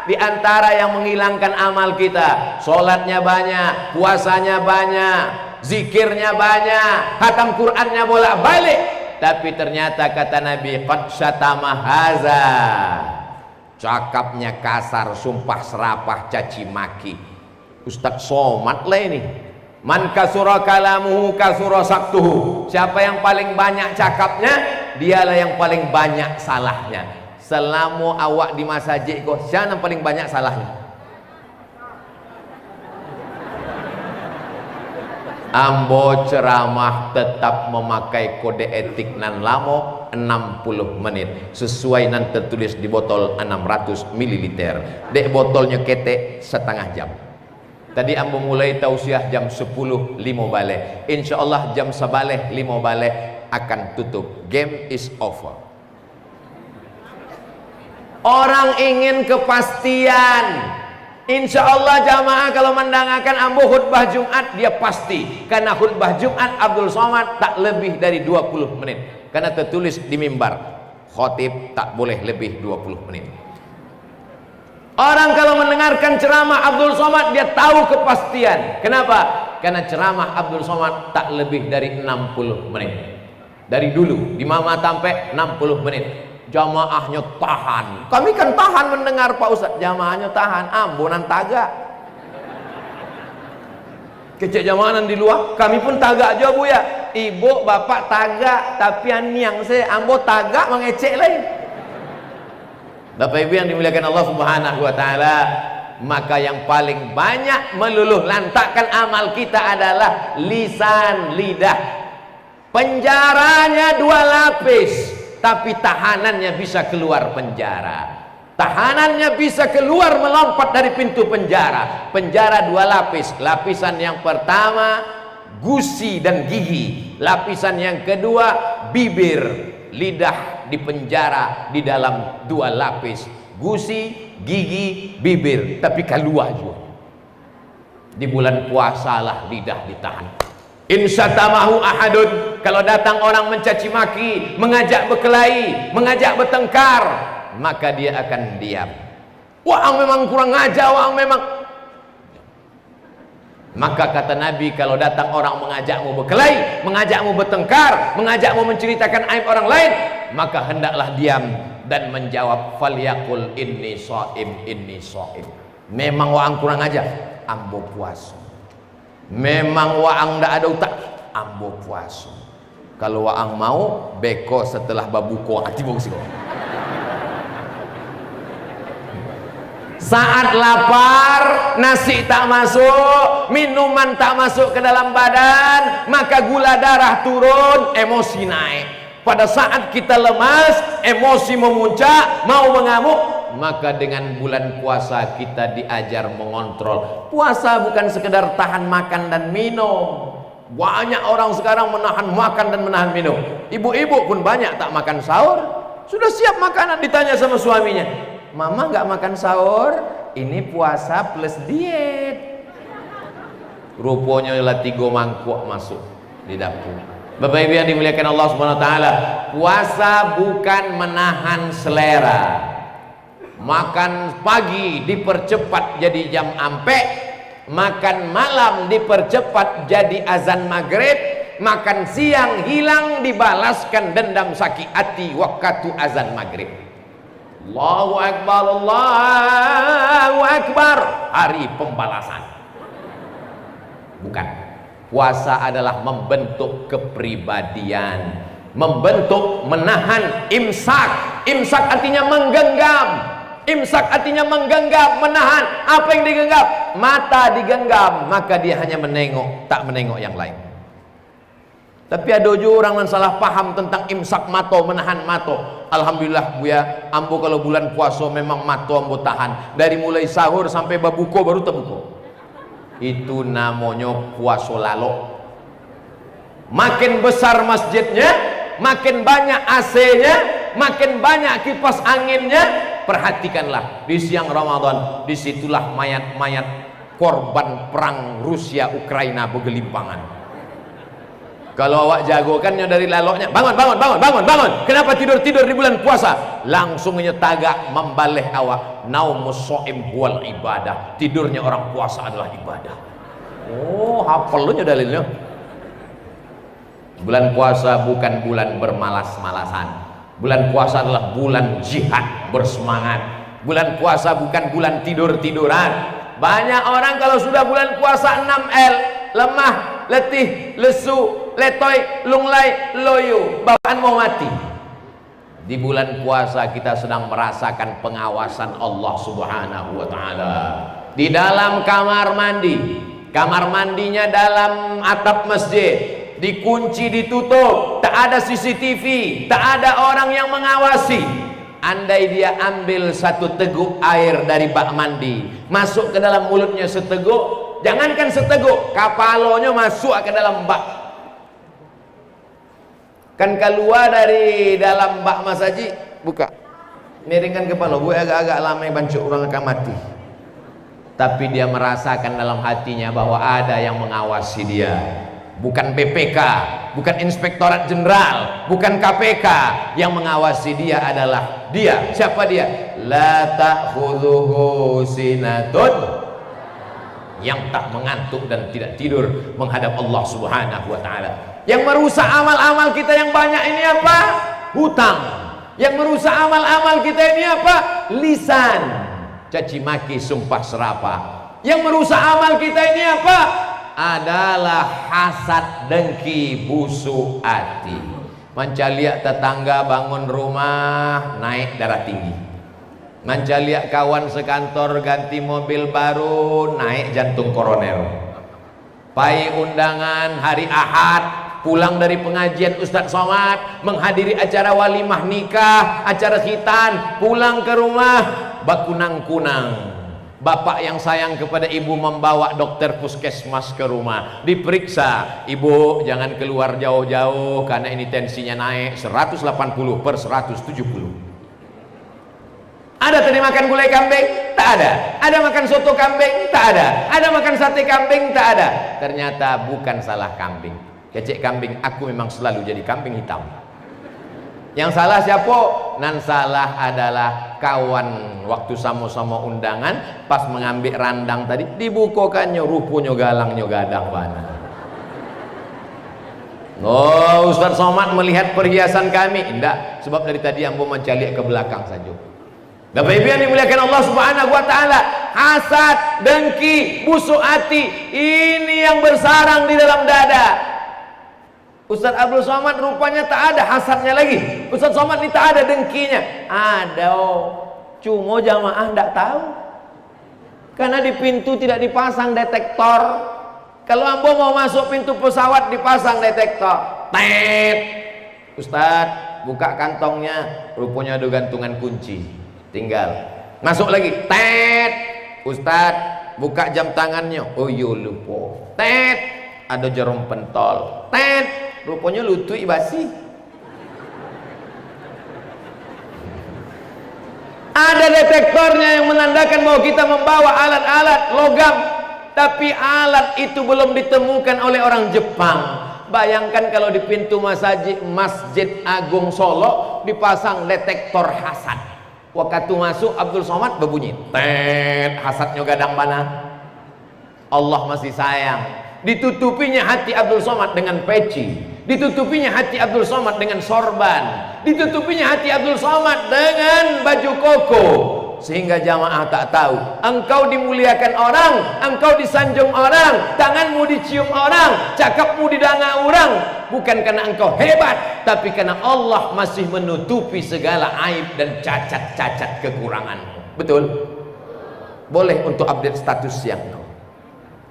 Di antara yang menghilangkan amal kita, sholatnya banyak, puasanya banyak, zikirnya banyak, khatam Qur'annya bolak-balik, tapi ternyata kata Nabi, qad syatama haza, cakapnya kasar, sumpah serapah, caci maki. Ustaz Somad lah ini. Man kasura kalamuhu kasura saktuhu. Siapa yang paling banyak cakapnya, dialah yang paling banyak salahnya. Selama awak di masjid kok, siapa yang paling banyak salahnya? Ambo ceramah tetap memakai kode etik nan lamo 60 menit sesuai nan tertulis di botol 600 ml. Dek botolnya ketek setengah jam. Tadi ambo mulai tausiah jam 10.05 balik. Insyaallah jam 11.05 balik akan tutup. Game is over. Orang ingin kepastian. Insya Allah jamaah kalau mendengarkan ambo khutbah Jumat dia pasti. Karena khutbah Jumat Abdul Somad tak lebih dari 20 menit. Karena tertulis di mimbar, khotib tak boleh lebih 20 menit. Orang kalau mendengarkan ceramah Abdul Somad dia tahu kepastian. Kenapa? Karena ceramah Abdul Somad tak lebih dari 60 menit. Dari dulu di Mama sampai 60 menit. Jamaahnya tahan. Kami kan tahan mendengar Pak Ustaz. Jamaahnya tahan. Ambonan tagak. Kecek jamaah di luar. Kami pun tagak aja bu ya. Ibu bapak tagak. Tapi yang saya ambo tagak mengecek lain. Bapak Ibu yang dimuliakan Allah Subhanahu wa taala, maka yang paling banyak meluluh lantakkan amal kita adalah lisan, lidah. Penjaranya 2 lapis, tapi tahanannya bisa keluar penjara. Tahanannya bisa keluar melompat dari pintu penjara. Penjara 2 lapis. Lapisan yang pertama gusi dan gigi. Lapisan yang kedua bibir, lidah dipenjara di dalam 2 lapis. Gusi, gigi, bibir, tapi keluar juga. Di bulan puasa lah lidah ditahan. Insyatamahu ahadun, kalau datang orang mencaci maki, mengajak berkelahi, mengajak bertengkar, maka dia akan diam. Wah memang kurang ajar, wah memang. Maka kata Nabi, kalau datang orang mengajakmu berkelahi, mengajakmu bertengkar, mengajakmu menceritakan aib orang lain, maka hendaklah diam dan menjawab falyaqul inni shaim, inni shaim. Memang waang kurang ajar, ambo puasa. Memang waang ndak ada utak, ambo puasa. Kalau waang mau beko setelah babuko ati bongsi. Saat lapar, nasi tak masuk, minuman tak masuk ke dalam badan, maka gula darah turun, emosi naik. Pada saat kita lemas, emosi memuncak, mau mengamuk, maka dengan bulan puasa kita diajar mengontrol. Puasa bukan sekedar tahan makan dan minum, Banyak orang sekarang menahan makan dan menahan minum. Ibu-ibu pun banyak tak makan sahur. Sudah siap makanan, ditanya sama suaminya, mama nggak makan sahur, ini puasa plus diet. Rupanya lah 3 mangkuk masuk di dapur. Bapak Ibu yang dimuliakan Allah Subhanahu wa taala, puasa bukan menahan selera. Makan pagi dipercepat jadi jam ampe, makan malam dipercepat jadi azan maghrib, makan siang hilang dibalaskan dendam sakit hati waktu azan maghrib. Allahu Akbar, Allahu Akbar, hari pembalasan. Bukan. Puasa adalah membentuk kepribadian, membentuk, menahan. Imsak, imsak artinya menggenggam. Imsak artinya menggenggam, menahan. Apa yang digenggam? Mata digenggam, maka dia hanya menengok, tak menengok yang lain. Tapi ada juga orang yang salah paham tentang imsak mato, menahan mato. Alhamdulillah Buya, ambo kalau bulan puasa memang mato ambo tahan. Dari mulai sahur sampai babuko baru terbuko. Itu namanya puasa lalok. Makin besar masjidnya, makin banyak AC-nya, makin banyak kipas anginnya. Perhatikanlah di siang Ramadan, disitulah mayat-mayat korban perang Rusia Ukraina bergelimpangan. Kalau awak jagokannya dari laloknya, bangun, bangun, bangun, bangun, bangun. Kenapa tidur-tidur di bulan puasa? Langsungnya tagak membaleh awak. Naumus shaim huwal ibadah. Tidurnya orang puasa adalah ibadah. Oh, hafalnya dalilnya. Bulan puasa bukan bulan bermalas-malasan. Bulan puasa adalah bulan jihad bersemangat. Bulan puasa bukan bulan tidur-tiduran. Banyak orang kalau sudah bulan puasa 6L, lemah, letih, lesu, letoy, lunglai, loyo, bawaan mau mati. Di bulan puasa kita sedang merasakan pengawasan Allah Subhanahu wa taala. Di dalam kamar mandi, kamar mandinya dalam atap masjid, dikunci, ditutup, tak ada CCTV, tak ada orang yang mengawasi. Andai dia ambil satu teguk air dari bak mandi, masuk ke dalam mulutnya seteguk, jangankan seteguk, kapalonya masuk ke dalam bak. Kan keluar dari dalam bak masaji, buka, miringkan kepala, gue agak-agak lama bancuk orang akan mati. Tapi dia merasakan dalam hatinya bahwa ada yang mengawasi dia. Bukan BPK, bukan Inspektorat Jenderal, bukan KPK. Yang mengawasi dia adalah dia. Siapa dia? La ta'khudhuhu sinatun, yang tak mengantuk dan tidak tidur menghadap Allah Subhanahu wa taala. Yang merusak amal-amal kita yang banyak ini apa? Hutang. Yang merusak amal-amal kita ini apa? Lisan, caci maki, sumpah serapah. Yang merusak amal kita ini apa? Adalah hasad, dengki, busuk hati. Mencaliak tetangga bangun rumah naik darah tinggi. Mencaliak kawan sekantor ganti mobil baru naik jantung koroner. Pai undangan hari Ahad, pulang dari pengajian Ustadz Somad, menghadiri acara walimah nikah, acara khitan, pulang ke rumah bakunang-kunang. Bapak yang sayang kepada ibu membawa dokter puskesmas ke rumah, diperiksa, ibu jangan keluar jauh-jauh karena ini tensinya naik 180/170. Ada tadi makan gulai kambing? Tak ada. Ada makan soto kambing? Tak ada. Ada makan sate kambing? Tak ada. Ternyata bukan salah kambing, kecek kambing, aku memang selalu jadi kambing hitam. Yang salah siapa? Nan salah adalah kawan waktu sama-sama undangan, pas mengambil randang tadi dibukakannya rupanya galangnya gadang mana. Oh, Ustaz Somad melihat perhiasan kami? Tidak, sebab dari tadi ambo mencalik ke belakang saja. Bapak Ibu yang dimuliakan Allah Subhanahu wa taala, hasad, dengki, busuk hati, ini yang bersarang di dalam dada. Ustaz Abdul Somad rupanya tak ada hasadnya lagi. Ustaz Somad ini tak ada dengkinya. Ada, cuma jamaah tidak tahu. Karena di pintu tidak dipasang detektor. Kalau ambo mau masuk pintu pesawat dipasang detektor. Tet. Ustaz, buka kantongnya, rupanya ada gantungan kunci. Tinggal masuk lagi. Tet. Ustaz, buka jam tangannya. Oh iya lupa. Tet. ada jarum pentol, rupanya lutut basi. Ada detektornya yang menandakan bahwa kita membawa alat-alat logam, tapi alat itu belum ditemukan oleh orang Jepang. Bayangkan kalau di pintu Masjid Agung Solo dipasang detektor hasad. Waktu masuk Abdul Somad berbunyi, hasadnya gadang mana? Allah masih sayang. Ditutupinya hati Abdul Somad dengan peci, ditutupinya hati Abdul Somad dengan sorban, ditutupinya hati Abdul Somad dengan baju koko, sehingga jamaah tak tahu engkau dimuliakan orang, engkau disanjung orang, tanganmu dicium orang, cakapmu didanga orang, bukan karena engkau hebat, tapi karena Allah masih menutupi segala aib dan cacat-cacat kekuranganmu. Betul? Boleh untuk update status yang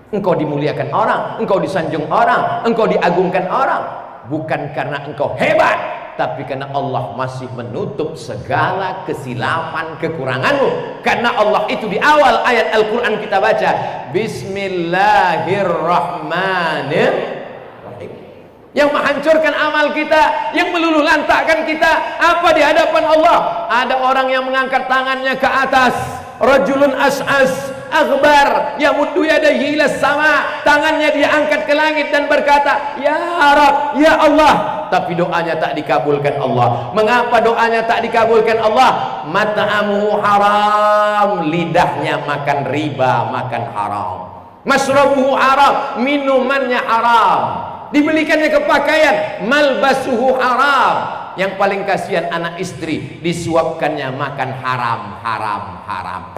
engkau dimuliakan orang, engkau disanjung orang, engkau diagungkan orang, bukan karena engkau hebat, tapi karena Allah masih menutup segala kesilapan kekuranganmu. Karena Allah itu di awal ayat Al-Quran kita baca, Bismillahirrahmanirrahim, yang menghancurkan amal kita, yang meluluh lantakkan kita apa di hadapan Allah. Ada orang yang mengangkat tangannya ke atas, rajulun as'as akhbar yamuddu yadayhi ilas sama, tangannya dia angkat ke langit dan berkata, ya Rabb, ya Allah, tapi doanya tak dikabulkan Allah. Mengapa doanya tak dikabulkan Allah? Mat'amuhu haram, lidahnya makan riba, makan haram. Masrabuhu haram, minumannya haram. Dibelikannya kepakaian, malbasuhu haram. Yang paling kasihan anak istri, disuapkannya makan haram, haram, haram.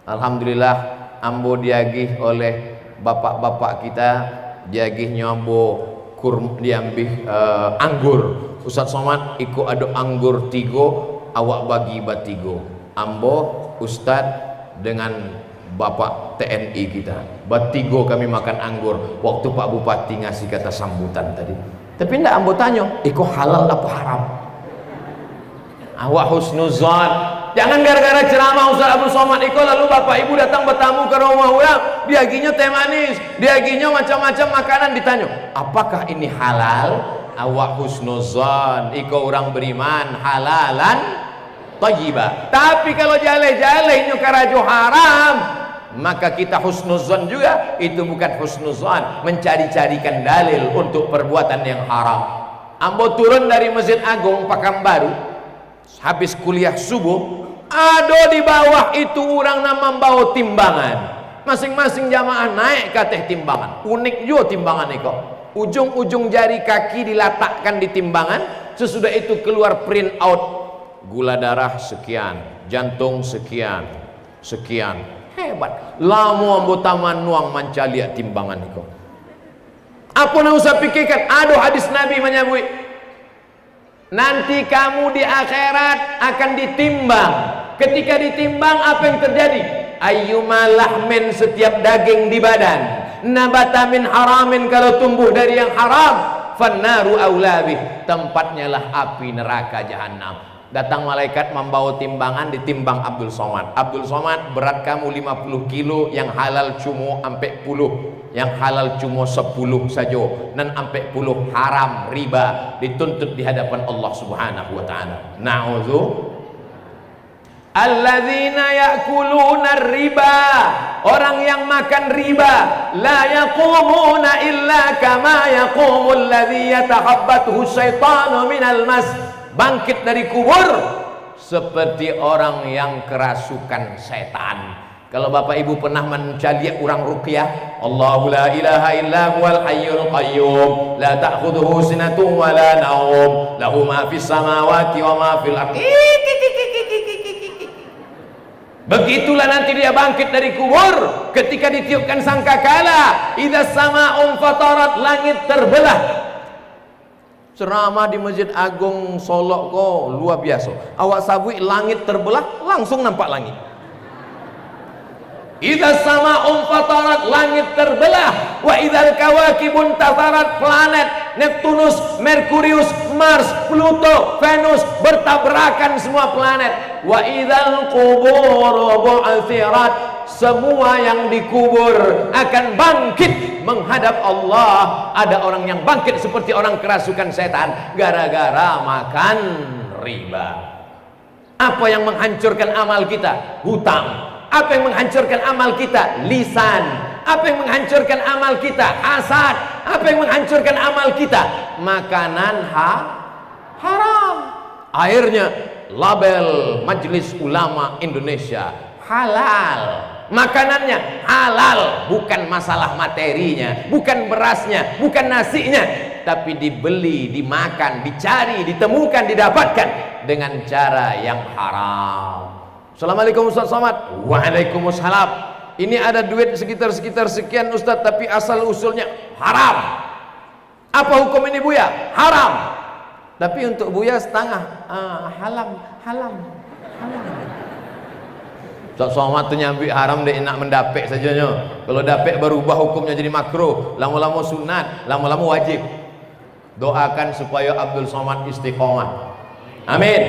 Alhamdulillah, ambo diagih oleh bapak-bapak kita, diagihnya ambo diambil anggur. Ustaz Somad ikut ada anggur 3, awak bagi batigo. Ambo Ustaz dengan bapak TNI kita batigo, kami makan anggur. Waktu Pak Bupati ngasih kata sambutan tadi, tapi ndak ambo tanya, ikut halal apa haram? Awak husnuzan. Jangan gara-gara ceramah Ustaz Abdul Somad Iko lalu bapak ibu datang bertamu ke rumah orang, diaginya teh manis, diaginya macam-macam makanan, ditanya, apakah ini halal? Awak husnuzan, Iko orang beriman, halalan thayyibah. Tapi kalau jale-jale nyukarajo haram, maka kita husnuzan juga. Itu bukan husnuzan, mencari-carikan dalil untuk perbuatan yang haram. Ambo turun dari Masjid Agung Pekanbaru, habis kuliah subuh, ada di bawah itu orang nama membawa timbangan. Masing-masing jamaah naik ke atas timbangan. Unik juga timbangan itu. Ujung-ujung jari kaki diletakkan di timbangan. Sesudah itu keluar print out, gula darah sekian, jantung sekian, sekian. Hebat. Lama anggota manuang manca lihat timbangan itu. Apa yang usah pikirkan? Ada hadis Nabi menyebut, nanti kamu di akhirat akan ditimbang. Ketika ditimbang, apa yang terjadi? Ayyuma lahmin, setiap daging di badan, nabata min haramin, kalau tumbuh dari yang haram, fannaru aulabih, tempatnya lah api neraka jahanam. Datang malaikat membawa timbangan, ditimbang Abdul Somad. Abdul Somad, berat kamu 50 kilo, yang halal cuma sampai 10, yang halal cuma 10 saja, dan sampai 10 haram, riba, dituntut di hadapan Allah Subhanahu wa taala. Na'udzu alladzina ya'kuluna riba, orang yang makan riba, la yaqumuna illa kama yaqumul ladzi yatahabbathu syaitanu minal mas, bangkit dari kubur seperti orang yang kerasukan setan. Kalau bapak ibu pernah mencari orang ruqyah, Allahu la ilaha illa huwal hayyul qayyum, la ta'khudhuhu sinatun wa la naum, lahu ma fis samawati wa ma fil ardi. Begitulah nanti dia bangkit dari kubur ketika ditiupkan sangkakala, idza sama'un fatarat, langit terbelah. Ceramah di Masjid Agung Solo kok luar biasa. Awak sabui langit terbelah, langsung nampak langit. Idza sama'un fatarat, langit terbelah. Wa idzal kawakibun tasarat, planet Neptunus, Merkurius, Mars, Pluto, Venus bertabrakan semua planet. Wa idzal qubur bu'thirat, semua yang dikubur akan bangkit menghadap Allah. Ada orang yang bangkit seperti orang kerasukan setan gara-gara makan riba. Apa yang menghancurkan amal kita? Hutang. Apa yang menghancurkan amal kita? Lisan. Apa yang menghancurkan amal kita? Hasad. Apa yang menghancurkan amal kita? Makanan haram. Akhirnya label Majelis Ulama Indonesia halal. Makanannya halal, bukan masalah materinya, bukan berasnya, bukan nasinya, tapi dibeli, dimakan, dicari, ditemukan, didapatkan dengan cara yang haram. Assalamualaikum Ustaz Somad. Waalaikumsalam. Ini ada duit sekitar sekian Ustaz, tapi asal usulnya haram. Apa hukum ini Buya? Haram. Tapi untuk Buya setengah halam. Ustaz Somad tu nyambi haram dia nak mendapek sajanya. Kalau dapek berubah hukumnya jadi makruh, lama-lama sunat, lama-lama wajib. Doakan supaya Abdul Somad istiqomah. Amin.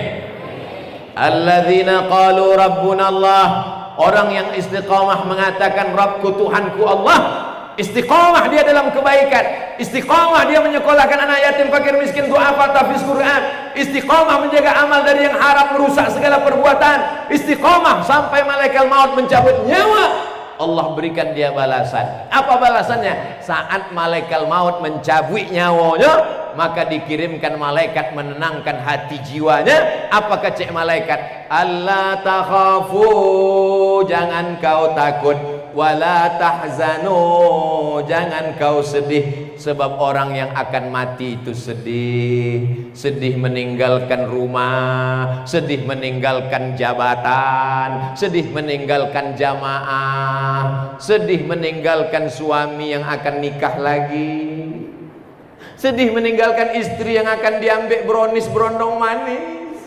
Alladzina qalu rabbuna Allah. Orang yang istiqamah mengatakan Rabbku Tuhanku Allah. Istiqamah dia dalam kebaikan. Istiqamah dia menyekolahkan anak yatim, fakir, miskin, du'afa, tahfiz Quran. Istiqamah menjaga amal dari yang haram, merusak segala perbuatan. Istiqamah sampai malaikat maut mencabut nyawa, Allah berikan dia balasan. Apa balasannya? Saat malaikat maut mencabut nyawanya, maka dikirimkan malaikat menenangkan hati jiwanya. Apa kata malaikat? Allah takhafu, jangan kau takut, wala tahzanu, jangan kau sedih. Sebab orang yang akan mati itu sedih. Sedih meninggalkan rumah, sedih meninggalkan jabatan, sedih meninggalkan jamaah, sedih meninggalkan suami yang akan nikah lagi, sedih meninggalkan istri yang akan diambil bronis berondong manis.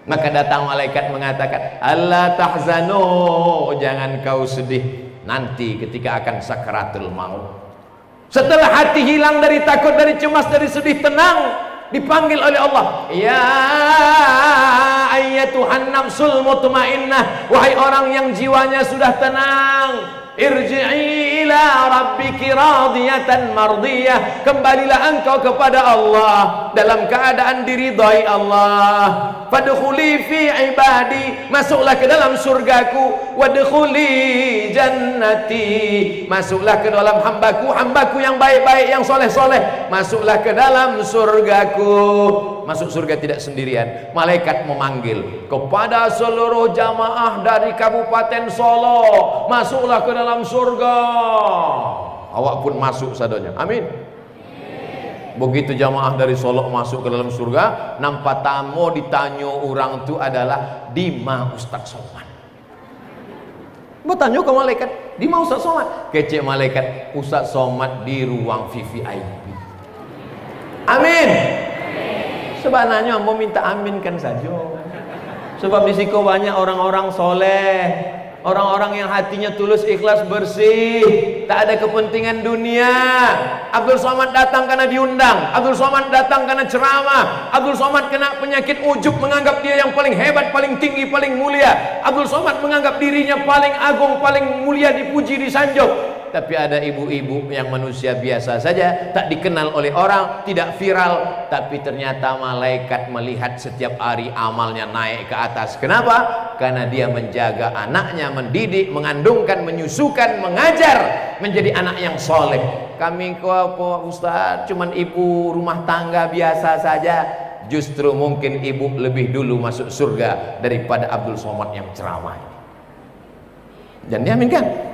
Maka datang malaikat mengatakan, Allah tahzanu, jangan kau sedih nanti ketika akan sakaratul maut. Setelah hati hilang dari takut, dari cemas, dari sedih, tenang, dipanggil oleh Allah, ya ayyatuhan nafsul mutmainnah, wahai orang yang jiwanya sudah tenang, irji'i ila rabbiki radiyatan mardiyah, kembalilah engkau kepada Allah dalam keadaan diridhai Allah. Fadkhuli fi ibadi, masuklah ke dalam surgaku. Wadkhuli jannati, masuklah ke dalam hambaku, hambaku yang baik-baik, yang soleh-soleh, masuklah ke dalam surgaku. Masuk surga tidak sendirian. Malaikat memanggil kepada seluruh jamaah dari Kabupaten Solo, masuklah ke dalam surga. Awak pun masuk sadonya. Amin. Begitu jamaah dari Solo masuk ke dalam surga, nampak tamu ditanya orang tu adalah Dima Ustaz Somad. Bertanya ke malaikat, Dima Ustaz Somad. Kecek malaikat, Ustaz Somad di ruang VVIP. Amin. Sebenarnya mau minta aminkan saja. Sebab di situ banyak orang-orang soleh, orang-orang yang hatinya tulus, ikhlas, bersih, tak ada kepentingan dunia. Abdul Somad datang karena diundang, Abdul Somad datang karena ceramah, Abdul Somad kena penyakit ujub, menganggap dia yang paling hebat, paling tinggi, paling mulia. Abdul Somad menganggap dirinya paling agung, paling mulia, dipuji, disanjung. Tapi ada ibu-ibu yang manusia biasa saja, tak dikenal oleh orang, tidak viral, tapi ternyata malaikat melihat setiap hari amalnya naik ke atas. Kenapa? Karena dia menjaga anaknya, mendidik, mengandungkan, menyusukan, mengajar menjadi anak yang soleh. Kami kok Ustaz cuman ibu rumah tangga biasa saja. Justru mungkin ibu lebih dulu masuk surga daripada Abdul Somad yang ceramah. Dan diaminkan?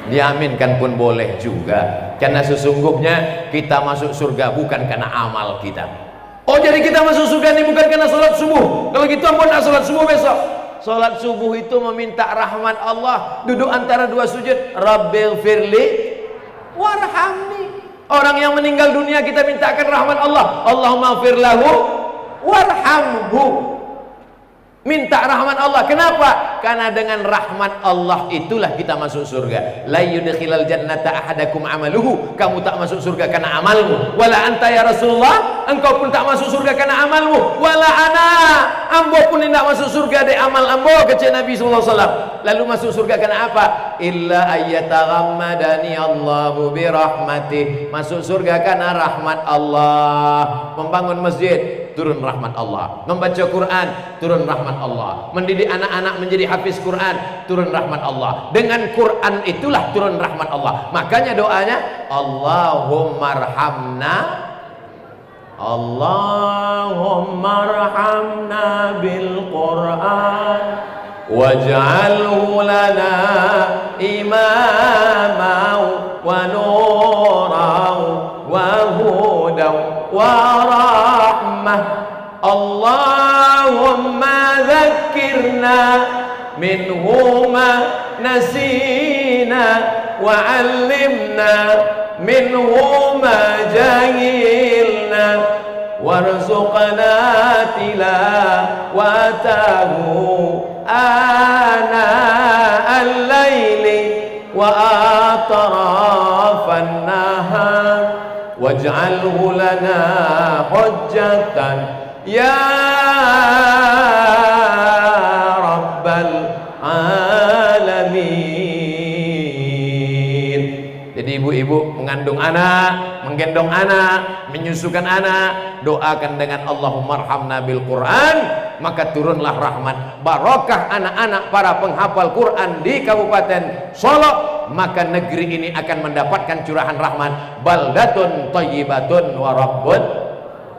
Diaminkan pun boleh juga, karena sesungguhnya kita masuk surga bukan karena amal kita. Oh, jadi kita masuk surga ini bukan karena sholat subuh. Kalau gitu ampun nak sholat subuh besok. Sholat subuh itu meminta rahmat Allah, duduk antara dua sujud, Rabbil firli warhamni. Orang yang meninggal dunia kita mintakan rahmat Allah, Allahumma firlahu warhamhu. Minta rahmat Allah. Kenapa? Karena dengan rahmat Allah itulah kita masuk surga. La yudkhilal jannata ahadakum amaluhu. Kamu tak masuk surga karena amalmu. Wala anta ya Rasulullah, engkau pun tak masuk surga karena amalmu. Wala ana, ambo pun tidak masuk surga dari amal ambo, kata Nabi sallallahu alaihi wasallam. Lalu masuk surga karena apa? Illa ayyataghammadani Allahu bi rahmatih. Masuk surga karena rahmat Allah. Membangun masjid, turun rahmat Allah. Membaca Quran, turun rahmat Allah. Mendidik anak-anak menjadi hafiz Quran, turun rahmat Allah. Dengan Quran itulah turun rahmat Allah. Makanya doanya Allahumma arhamna, Allahumma arhamna bil Quran waj'alhu lana imaman wa nuran wa hudan wa rahmah. Allahumma dhakkirna minhu ma nasina wa 'allimna minhu ma jahilna warzuqna tilawatahu ana al-laili wa atrafan nahar waj'alhu lana hujjatan ya rabbal alamin. Jadi ibu-ibu mengandung anak, menggendong anak, menyusukan anak, doakan dengan Allahumma arhamna bil Quran, maka turunlah rahmat, barokah anak-anak para penghafal Quran di Kabupaten Solo, maka negeri ini akan mendapatkan curahan rahmat. Baldatun thayyibatun wa rabbun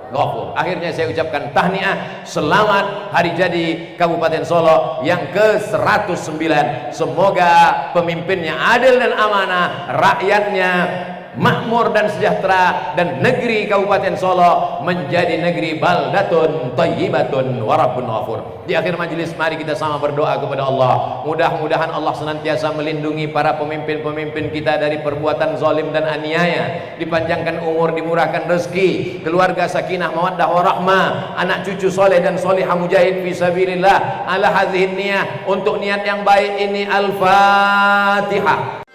ghafur. Akhirnya saya ucapkan tahniah, selamat hari jadi Kabupaten Solo yang ke-109. Semoga pemimpinnya adil dan amanah, rakyatnya makmur dan sejahtera, dan negeri Kabupaten Solo menjadi negeri baldatun thayyibatun wa rabbun ghafur. Di akhir majelis mari kita sama berdoa kepada Allah. Mudah-mudahan Allah senantiasa melindungi para pemimpin-pemimpin kita dari perbuatan zalim dan aniaya, dipanjangkan umur, dimurahkan rezeki, keluarga sakinah mawaddah warahmah, anak cucu soleh dan solihah mujahid fisabilillah ala hadhihi niyah. Untuk niat yang baik ini, Al-Fatihah.